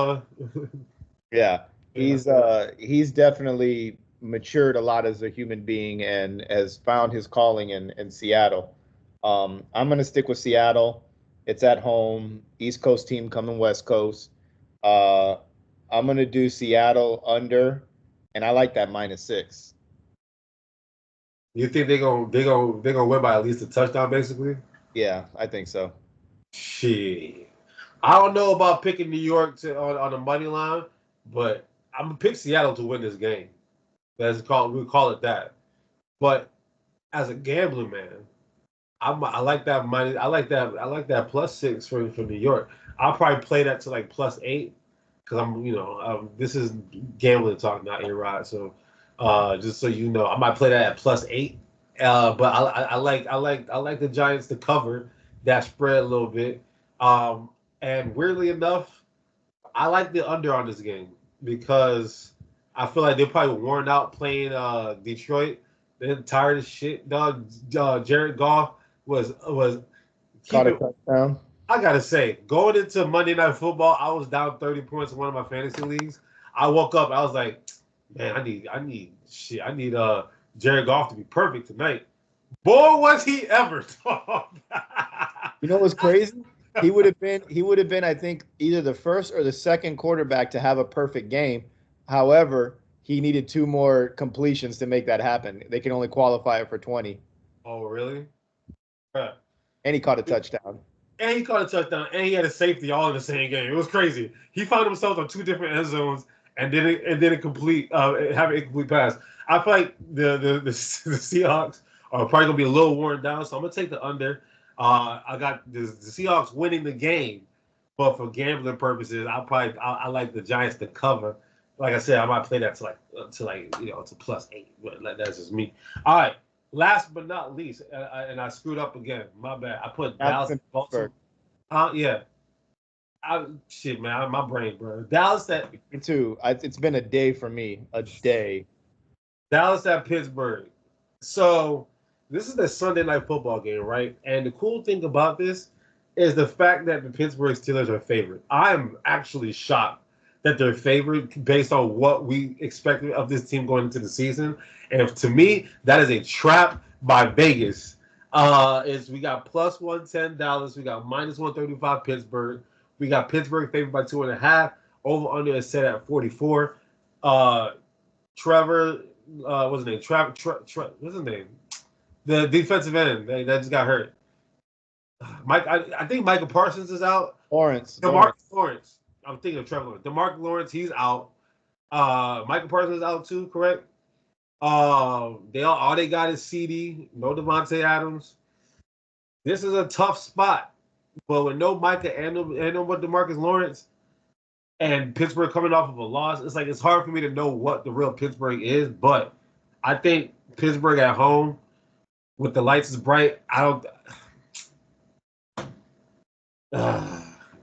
Yeah. He's definitely matured a lot as a human being and has found his calling in Seattle. I'm going to stick with Seattle. It's at home. East Coast team coming West Coast. I'm going to do Seattle under, and I like that -6. You think they're gonna win by at least a touchdown, basically? Yeah, I think so. Shit. I don't know about picking New York on the money line, but I'm gonna pick Seattle to win this game. We'll call it that. But as a gambler, man, I like that money. I like that +6 for New York. I'll probably play that to like +8 because this is gambling talk, not A-Rod. So just so you know, I might play that at +8. But I like the Giants to cover that spread a little bit. And weirdly enough, I like the under on this game because I feel like they're probably worn out playing Detroit. They're tired of shit. Dog, Jared Goff was Caught a touchdown. I gotta say, going into Monday Night Football, I was down 30 points in one of my fantasy leagues. I woke up, I was like, man, I need Jared Goff to be perfect tonight. Boy, was he ever! You know what's crazy? He would have been, I think, either the first or the second quarterback to have a perfect game. However, he needed 2 more completions to make that happen. They can only qualify it for 20. Oh, really? Yeah. And he caught a touchdown. And he had a safety all in the same game. It was crazy. He found himself on 2 different end zones and didn't complete have an incomplete pass. I feel like the Seahawks are probably gonna be a little worn down, so I'm gonna take the under. I got the Seahawks winning the game, but for gambling purposes, I like the Giants to cover. Like I said, I might play that to +8, but that's just me. All right, last but not least, and I screwed up again. My bad. I put Dallas and Baltimore. Yeah. Shit, man, my brain, bro. Dallas at Me too. It's been a day for me. A day. Dallas at Pittsburgh. So this is the Sunday Night Football game, right? And the cool thing about this is the fact that the Pittsburgh Steelers are favored. I'm actually shocked that they're favored based on what we expected of this team going into the season. And to me, that is a trap by Vegas. We got +110 Dallas, we got -135 Pittsburgh, we got Pittsburgh favored by 2.5. Over under is set at 44. Trevor, what's his name? What's his name? The defensive end that just got hurt. Mike, I think Michael Parsons is out. Lawrence. Lawrence. I'm thinking of Trevor Lawrence. DeMarcus Lawrence, he's out. Michael Parsons is out too, correct? All they got is CD, no Davante Adams. This is a tough spot, but with no Micah and no DeMarcus Lawrence, and Pittsburgh coming off of a loss, it's hard for me to know what the real Pittsburgh is. But I think Pittsburgh at home, with the lights is bright. I don't.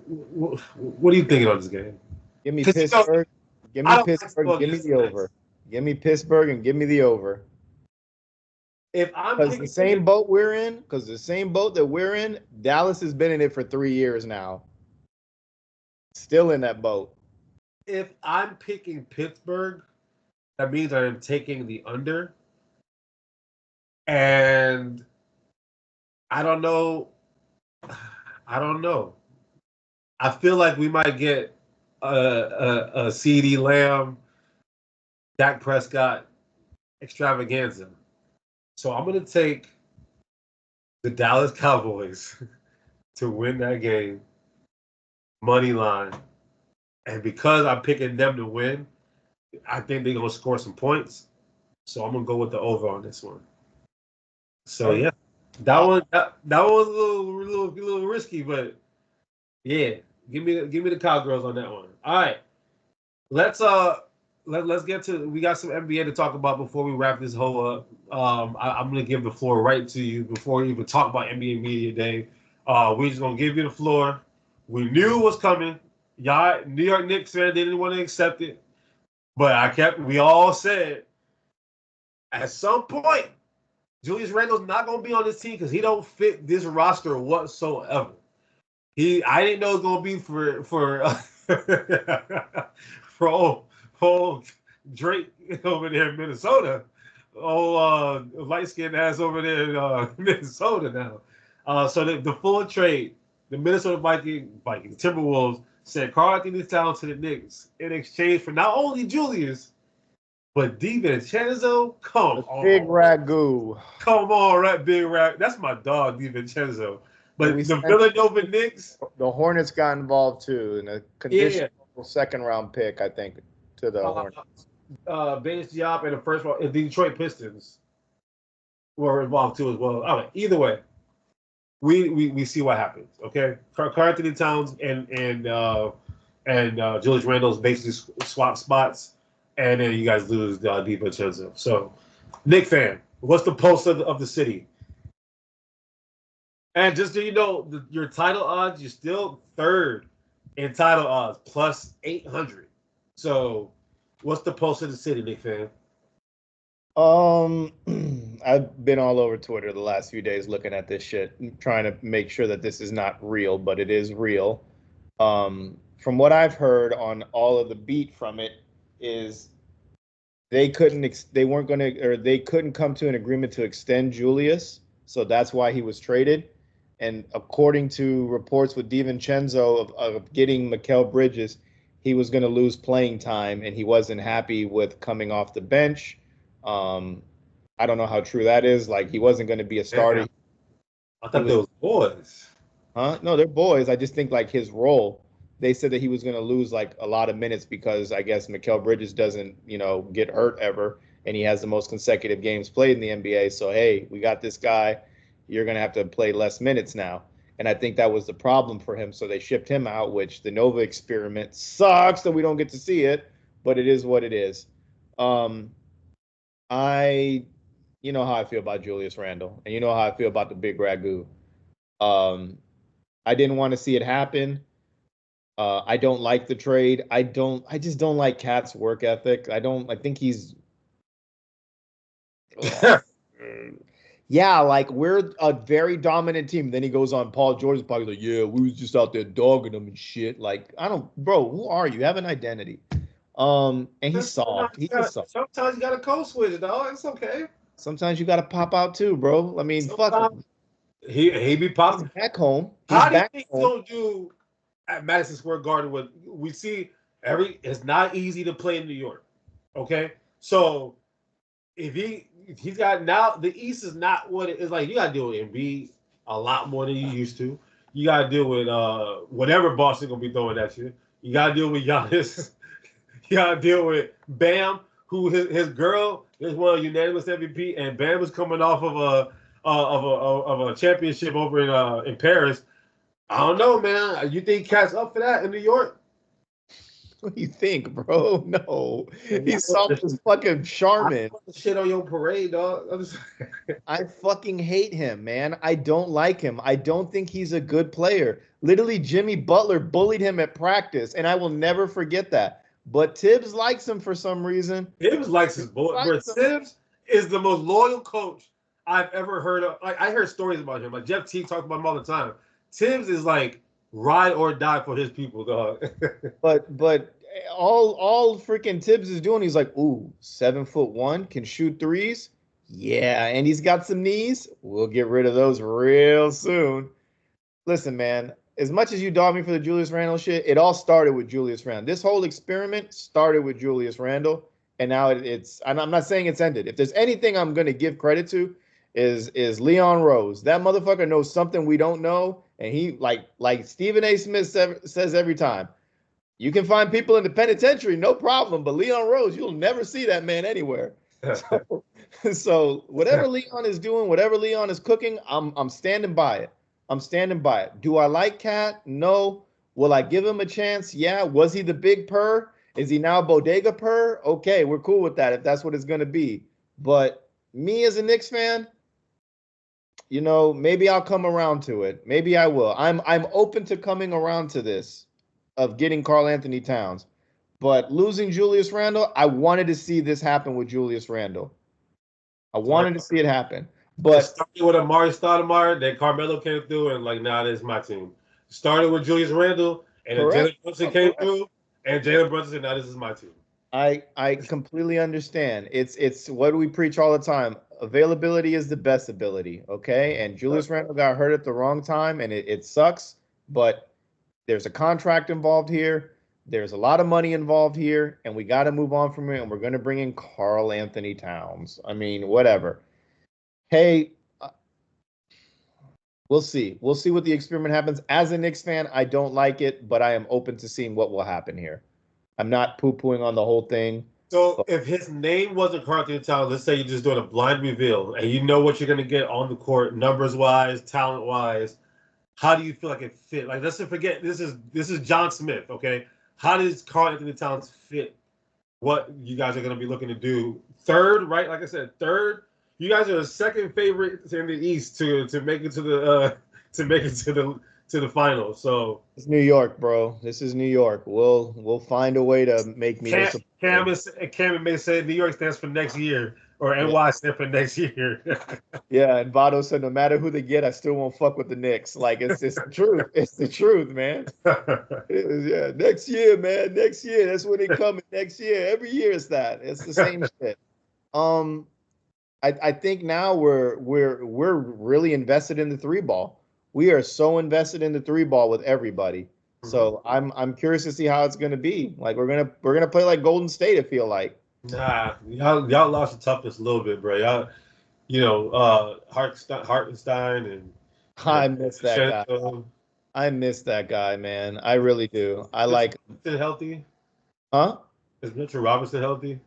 What are you thinking on this game? Give me Pittsburgh. Give me Pittsburgh. Give me the over. Give me Pittsburgh and give me the over. Because the same boat that we're in, Dallas has been in it for 3 years now. Still in that boat. If I'm picking Pittsburgh, That means I am taking the under. And I don't know. I don't know. I feel like we might get a CD Lamb, Dak Prescott extravaganza. So I'm going to take the Dallas Cowboys to win that game, money line. And because I'm picking them to win, I think they're going to score some points. So I'm going to go with the over on this one. So, yeah, that one was a little risky, but yeah, give me the Cowgirls on that one. All right. Let's get to, we got some NBA to talk about before we wrap this whole up. I'm gonna give the floor right to you before we even talk about NBA Media Day. We're just gonna give you the floor. We knew it was coming. Y'all, New York Knicks fan didn't want to accept it, but we all said at some point Julius Randle's not gonna be on this team because he don't fit this roster whatsoever. I didn't know it was gonna be for for old Drake over there in Minnesota. Light skinned ass over there in Minnesota now. So the full trade, the Minnesota Vikings, Timberwolves sent Karl Anthony Towns to the Knicks in exchange for not only Julius, but DiVincenzo. Come on. Big Ragu. Come on, right, Big Rag. That's my dog, DiVincenzo. But the Villanova Knicks. The Hornets got involved too in a conditional second round pick, I think, to the Hornets. Baines Diop and the first round, the Detroit Pistons were involved too as well. All right, either way, we see what happens. Okay, Karl Anthony Towns and Julius Randle's basically swap spots, and then you guys lose DiVincenzo. So, Knick fan, what's the pulse of the city? And just so you know, your title odds, you're still third in title odds, plus 800. So, what's the pulse of the city, Knick fan? I've been all over Twitter the last few days looking at this shit, trying to make sure that this is not real, but it is real. From what I've heard on all of the beat from it is they couldn't come to an agreement to extend Julius, so that's why he was traded. And according to reports with DiVincenzo of getting Mikal Bridges, he was going to lose playing time, and he wasn't happy with coming off the bench. I don't know how true that is. Like, he wasn't going to be a starter. Yeah. I thought they were boys. Huh? No, they're boys. I just think, like, his role, they said that he was going to lose, like, a lot of minutes because I guess Mikal Bridges doesn't, get hurt ever, and he has the most consecutive games played in the NBA. So, hey, we got this guy. You're going to have to play less minutes now. And I think that was the problem for him. So they shipped him out, which the Nova experiment sucks that we don't get to see it, but it is what it is. You know how I feel about Julius Randle, and you know how I feel about the Big Ragu. I didn't want to see it happen. I don't like the trade. I just don't like Cat's work ethic. I think he's yeah, like, we're a very dominant team. Then he goes on Paul George's podcast like, yeah, we was just out there dogging him and shit. Like, bro, who are you? You have an identity. And he's soft. Sometimes you gotta code switch, dog. It's okay. Sometimes you gotta pop out too, bro. I mean, fuck him. He be popping back home. How do you think he'll do at Madison Square Garden? What we see it's not easy to play in New York. Okay, so if he's got now, the East is not what it is like. You got to deal with Embiid a lot more than you used to. You got to deal with whatever Boston gonna be throwing at you. You got to deal with Giannis. You got to deal with Bam, who his girl is one of unanimous MVP, and Bam was coming off of a championship over in Paris. I don't know, man. You think Cat's up for that in New York? What do you think, bro? No. He's soft as fucking Charmin. Shit on your parade, dog. I fucking hate him, man. I don't like him. I don't think he's a good player. Literally, Jimmy Butler bullied him at practice, and I will never forget that. But Tibbs likes him for some reason. Tibbs likes his boy. Tibbs is the most loyal coach I've ever heard of. Like, I heard stories about him. Like, Jeff Teague talks about him all the time. Tibbs is like ride or die for his people, dog. but all freaking Tibbs is doing, he's like, ooh, 7'1", can shoot threes. Yeah, and he's got some knees. We'll get rid of those real soon. Listen, man, as much as you dog me for the Julius Randle shit, it all started with Julius Randle. This whole experiment started with Julius Randle, and now it's. And I'm not saying it's ended. If there's anything I'm going to give credit to, is Leon Rose. That motherfucker knows something we don't know, and he like Stephen A. Smith says every time. You can find people in the penitentiary, no problem, but Leon Rose, you'll never see that man anywhere. So whatever Leon is doing, whatever Leon is cooking, I'm standing by it. I'm standing by it. Do I like Cat? No. Will I give him a chance? Yeah. Was he the big purr? Is he now bodega purr? Okay, we're cool with that if that's what it's going to be. But me as a Knicks fan, you know, maybe I'll come around to it. Maybe I will. I'm open to coming around to this of getting Karl Anthony Towns. But losing Julius Randle, I wanted to see this happen with Julius Randle. I wanted to see it happen. But it started with Amari Stoudemire, then Carmelo came through, and like, nah, this is my team. Started with Julius Randle, and then Jalen Brunson came through, and Jalen Brunson said, nah, this is my team. I completely understand. It's what do we preach all the time? Availability is the best ability, okay? And Julius Randle got hurt at the wrong time, and it sucks, but there's a contract involved here. There's a lot of money involved here, and we got to move on from it, and we're going to bring in Karl Anthony Towns. I mean, whatever. Hey, we'll see. We'll see what the experiment happens. As a Knicks fan, I don't like it, but I am open to seeing what will happen here. I'm not poo-pooing on the whole thing. So if his name wasn't Karl Anthony Towns, let's say you're just doing a blind reveal, and you know what you're going to get on the court, numbers-wise, talent-wise, how do you feel like it fit? Like, let's not forget, this is John Smith, okay? How does Karl Anthony Towns fit what you guys are going to be looking to do? Third, right? Like I said, third. You guys are the second favorite in the East to make it to the finals. So it's New York, bro. This is New York. We'll find a way to make me. Cam may say New York stands for next year, or NY stands for next year. Yeah, and Vado said no matter who they get, I still won't fuck with the Knicks. Like it's the truth. It's the truth, man. Yeah, next year, man. Next year. That's when they come. Next year. Every year is that. It's the same shit. I think now we're really invested in the three ball. We are so invested in the three ball with everybody. So I'm curious to see how it's gonna be. Like we're gonna play like Golden State. I feel like. Nah, y'all lost the toughness a little bit, bro. Y'all, you know, Hartenstein and I miss that guy. I miss that guy, man. I really do. I like. Is healthy? Huh? Is Mitchell Robinson healthy?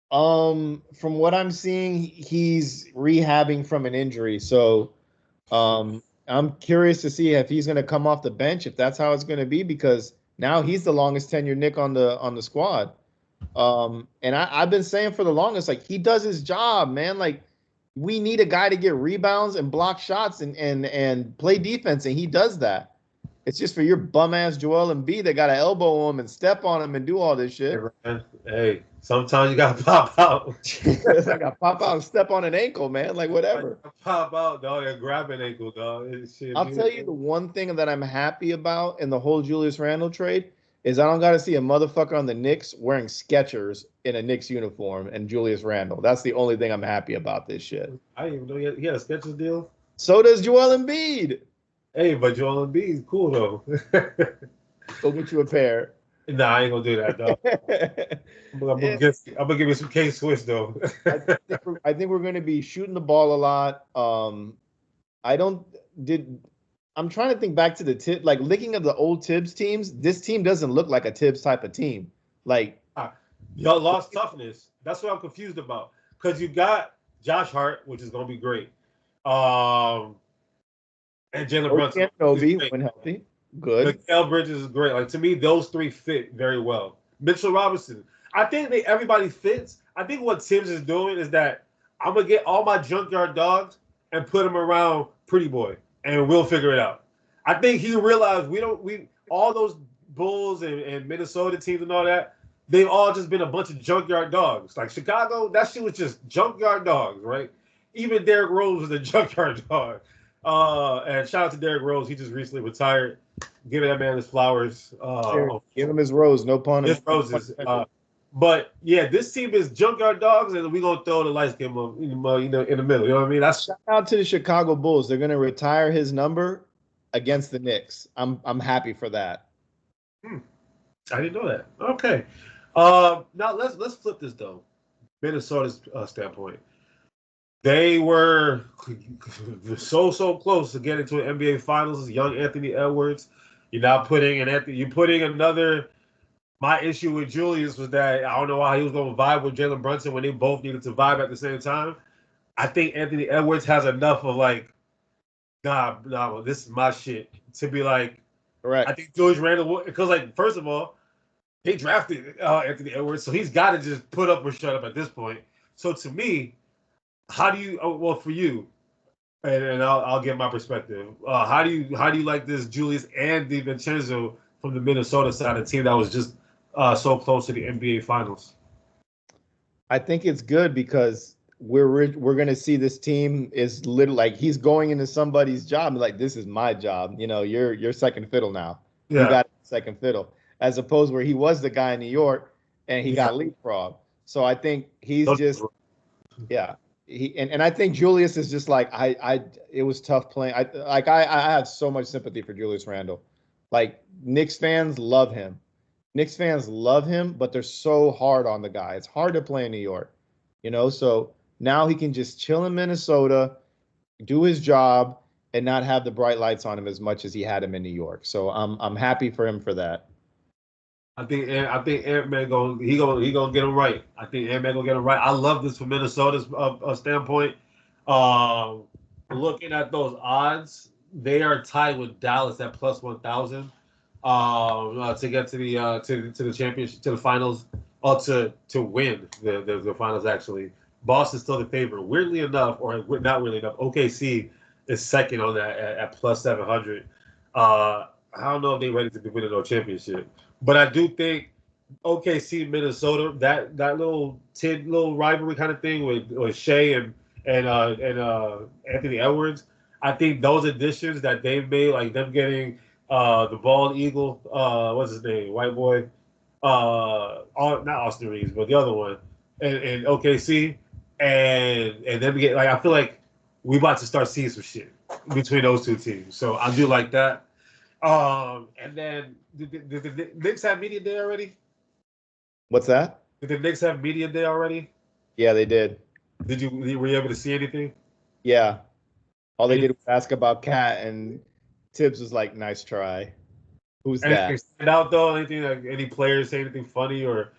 From what I'm seeing, he's rehabbing from an injury. So, I'm curious to see if he's going to come off the bench, if that's how it's going to be, because now he's the longest tenured Nick on the squad. And I've been saying for the longest, like he does his job, man. Like we need a guy to get rebounds and block shots and play defense, and he does that. It's just for your bum ass Joel Embiid that got to elbow him and step on him and do all this shit. Hey, sometimes you gotta pop out. I got pop out and step on an ankle, man. Like whatever. Pop out, dog, and grab an ankle, dog. I'll tell you the one thing that I'm happy about in the whole Julius Randle trade is I don't got to see a motherfucker on the Knicks wearing Skechers in a Knicks uniform and Julius Randle. That's the only thing I'm happy about this shit. I didn't even know he had a Skechers deal. So does Joel Embiid. Hey, but Joel Embiid is cool though. Go get you a pair. Nah, I ain't gonna do that, dog. I'm gonna give you some K-Swiss though. I think we're gonna be shooting the ball a lot. I'm trying to think back to the tip, like looking at the old Tibbs teams. This team doesn't look like a Tibbs type of team. Like y'all lost toughness. That's what I'm confused about. Because you got Josh Hart, which is gonna be great. And Jalen Brunson. When healthy. Good. Mikal Bridges is great. Like to me, those three fit very well. Mitchell Robinson. I think everybody fits. I think what Tibbs is doing is that I'm gonna get all my junkyard dogs and put them around Pretty Boy, and we'll figure it out. I think he realized we all those Bulls and Minnesota teams and all that, they've all just been a bunch of junkyard dogs. Like Chicago, that shit was just junkyard dogs, right? Even Derrick Rose was a junkyard dog. And shout out to Derrick Rose. He just recently retired. giving that man his flowers. Give him his rose, no pun. His roses. But yeah, this team is junkyard dogs, and we're gonna throw the light skin in the middle. You know what I mean? That's shout out to the Chicago Bulls. They're gonna retire his number against the Knicks. I'm happy for that. I didn't know that. Okay. Now let's flip this though. Minnesota's standpoint. They were so close to getting to an NBA Finals. Young Anthony Edwards. You're not putting You're putting another. My issue with Julius was that I don't know how he was going to vibe with Jalen Brunson when they both needed to vibe at the same time. I think Anthony Edwards has enough of like, nah, this is my shit to be like. Correct. I think Julius Randle, because like first of all, they drafted Anthony Edwards, so he's got to just put up or shut up at this point. So to me, how do you? Well, for you, and I'll get my perspective. How do you like this Julius and DiVincenzo from the Minnesota side, a team that was just so close to the NBA Finals? I think it's good because we're gonna see this team is literally like he's going into somebody's job. Like, this is my job. You know, you're second fiddle now. Yeah. You got second fiddle, as opposed where he was the guy in New York and he got leapfrog. So I think he's just and I think Julius is just like it was tough playing. I have so much sympathy for Julius Randle. Like, Knicks fans love him. But they're so hard on the guy. It's hard to play in New York, you know. So now he can just chill in Minnesota, do his job, and not have the bright lights on him as much as he had him in New York. So I'm happy for him for that. I think Ant-Man gonna get him right. I think Ant-Man gonna get him right. I love this from Minnesota's standpoint. Looking at those odds, they are tied with Dallas at plus 1,000 to get to the championship, to the finals, or to win the finals. Actually, Boston's still the favorite. Weirdly enough, or not weirdly enough, OKC is second on that at plus 700. I don't know if they're ready to be winning no championship. But I do think OKC Minnesota, that little rivalry kind of thing with Shea and Anthony Edwards, I think those additions that they've made, like them getting the bald eagle, what's his name, white boy, not Austin Reeves, but the other one, and OKC, and them get, like, I feel like we about to start seeing some shit between those two teams. So I do like that. And then did the Knicks have media day already? What's that? Did the Knicks have media day already? Yeah, they did. Were you able to see anything? Yeah. All they did was ask about Cat, and Tibbs was like, "Nice try." Who's that? Anything stand out though? Anything, like any players say anything funny or?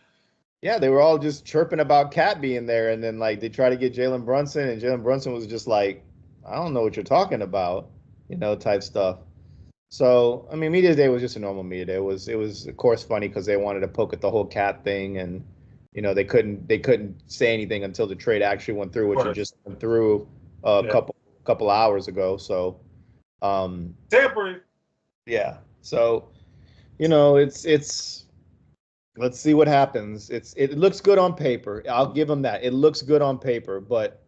Yeah, they were all just chirping about Cat being there, and then like they tried to get Jalen Brunson, and Jalen Brunson was just like, "I don't know what you're talking about," you know, type stuff. So, I mean, media day was just a normal media day. It was of course funny because they wanted to poke at the whole Cat thing, and you know they couldn't say anything until the trade actually went through, which it just went through a couple hours ago. So, tampering. Yeah. So, you know, it's let's see what happens. It looks good on paper. I'll give them that. It looks good on paper, but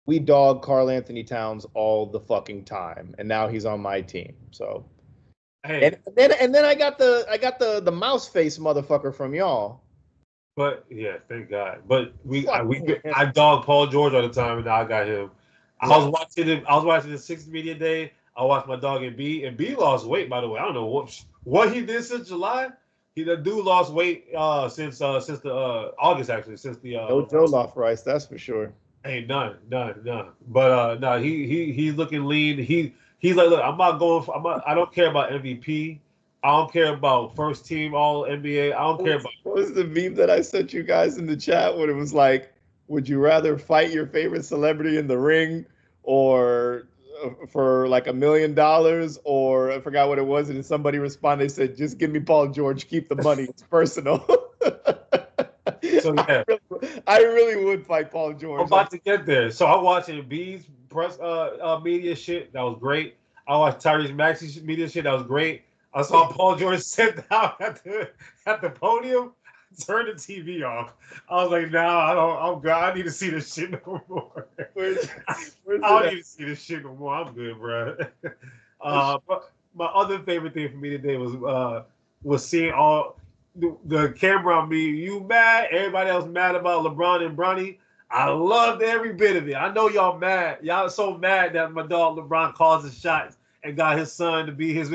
we dog Karl Anthony Towns all the fucking time, and now he's on my team. So. Hey. And then I got the mouse face motherfucker from y'all. But yeah, thank God. But I dog Paul George all the time, and now I got him. I was watching the sixth media day. I watched my dog and B lost weight, by the way. I don't know what he did since July. The dude lost weight since the August, actually, since the no Jollof rice, that's for sure. Ain't none. But no, he's looking lean. He's like, look, I don't care about MVP. I don't care about first team All NBA. I don't care about. What was the meme that I sent you guys in the chat when it was like, would you rather fight your favorite celebrity in the ring, or for like $1 million, or I forgot what it was, and somebody responded, they said, just give me Paul George, keep the money, it's personal. So yeah, I really would fight Paul George. I'm about to get there. So I'm watching B's press media shit. That was great. I watched Tyrese Maxey's media shit. That was great. I saw Paul George sit down at the podium, turn the TV off. I was like, nah, I'm good. I need to see this shit no more. I don't need to see this shit no more. I'm good, bro. my other favorite thing for me today was seeing all the camera on me. You mad? Everybody else mad about LeBron and Bronny. I loved every bit of it. I know y'all mad. Y'all so mad that my dog LeBron calls his shots and got his son to be his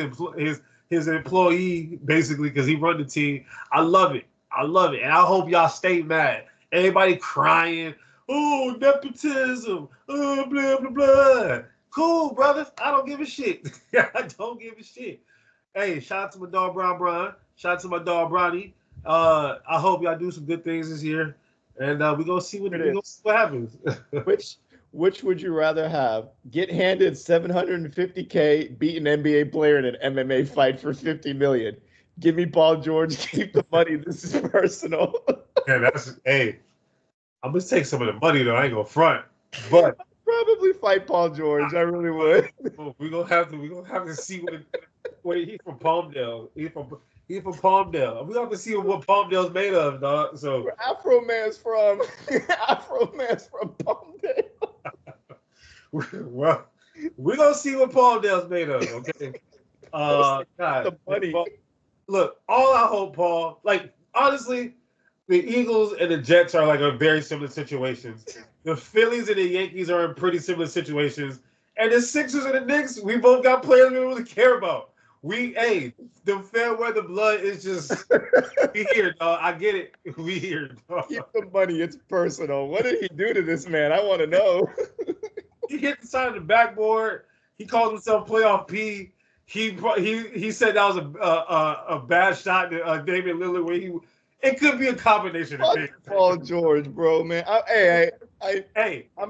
employee basically because he run the team. I love it. I love it, and I hope y'all stay mad. Everybody crying. Oh, nepotism. Oh, blah blah blah. Cool, brother. I don't give a shit. I don't give a shit. Hey, shout out to my dog Bron. Shout out to my dog Bronny. I hope y'all do some good things this year, and we gonna see what happens. Which would you rather have? Get handed $750K, beat an NBA player in an MMA fight for $50 million. Give me Paul George. Keep the money. This is personal. Yeah, I'm gonna take some of the money though. I ain't gonna front, but I'd probably fight Paul George. I really would. We're gonna have to see what he's from Palmdale. He's from Palmdale. We have to see what Palmdale's made of, dog. So Afro Man's from Palmdale. Well, we're gonna see what Palmdale's made of. Okay. God, the money. Look, all I hope, Paul. Like honestly. The Eagles and the Jets are like a very similar situations. The Phillies and the Yankees are in pretty similar situations. And the Sixers and the Knicks, we both got players we don't really care about. The fair weather blood is just we here, dog. I get it. We here, dog. Keep the money. It's personal. What did he do to this man? I want to know. He hit the side of the backboard. He called himself Playoff P. He said that was a bad shot to Damian Lillard where it could be a combination of things. Paul George, bro, man. I'm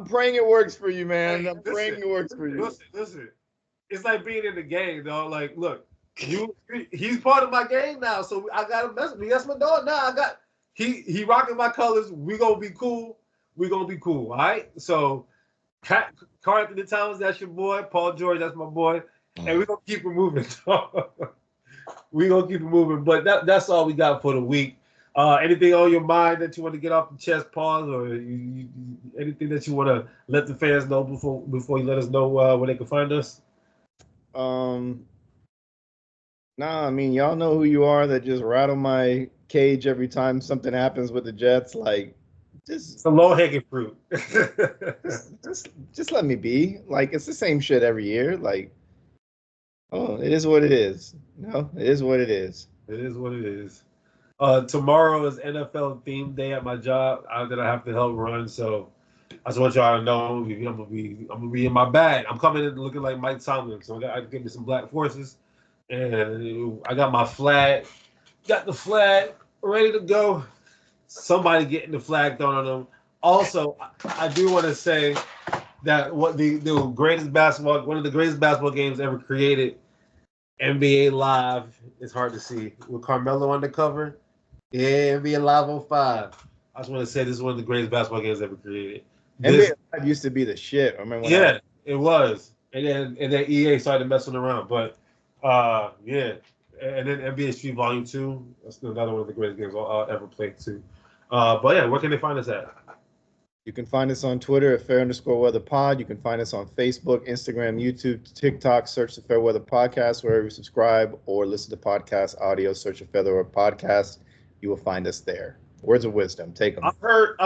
praying it works for you, man. I'm praying it works for you. Listen. It's like being in the game, dog. Like, look, he's part of my game now, so I gotta mess with me. That's my dog now. He rocking my colors. We gonna be cool. All right. So, Karl Anthony Towns, that's your boy. Paul George, that's my boy. And we gonna keep it moving, dog. We gonna keep it moving. But that's all we got for the week. Anything on your mind that you want to get off the chest, pause, or anything that you want to let the fans know before you let us know where they can find us? Nah, I mean, y'all know who you are that just rattle my cage every time something happens with the Jets. Like, it's a low-hanging fruit. just let me be. Like, it's the same shit every year. Like, it is what it is. No, it is what it is. It is what it is. Tomorrow is NFL theme day at my job that I have to help run. So I just want y'all to know I'm gonna be in my bag. I'm coming in looking like Mike Tomlin. So I give me some black forces, and I got my flag. Got the flag ready to go. Somebody getting the flag thrown on them. Also, I do want to say that one of the greatest basketball games ever created, NBA Live, is hard to see with Carmelo on the cover. Yeah, NBA Live 05. I just want to say this is one of the greatest basketball games ever created. NBA Live used to be the shit. I remember when it was. And then EA started messing around. But yeah. And then NBA Street Volume 2. That's another one of the greatest games I'll ever play too. But yeah, where can they find us at? You can find us on Twitter at fair_weather_pod. You can find us on Facebook, Instagram, YouTube, TikTok. Search the Fair Weather Podcast wherever you subscribe or listen to podcast audio. Search the Fair Weather Podcast. You will find us there. Words of wisdom. Take them. I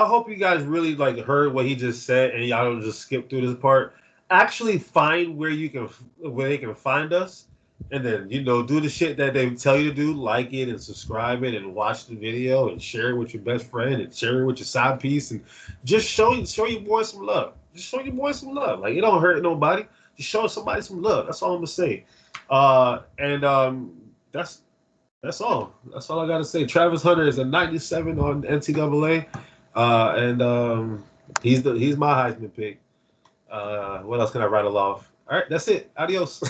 hope you guys really heard what he just said and y'all don't just skip through this part. Actually find where they can find us, and then do the shit that they tell you to do, like it and subscribe it and watch the video and share it with your best friend and share it with your side piece and just show your boy some love. Just show your boy some love. Like, it don't hurt nobody. Just show somebody some love. That's all I'm gonna say. That's all. That's all I gotta say. Travis Hunter is a 97 on NCAA, and he's my Heisman pick. What else can I rattle off? All right, that's it. Adios.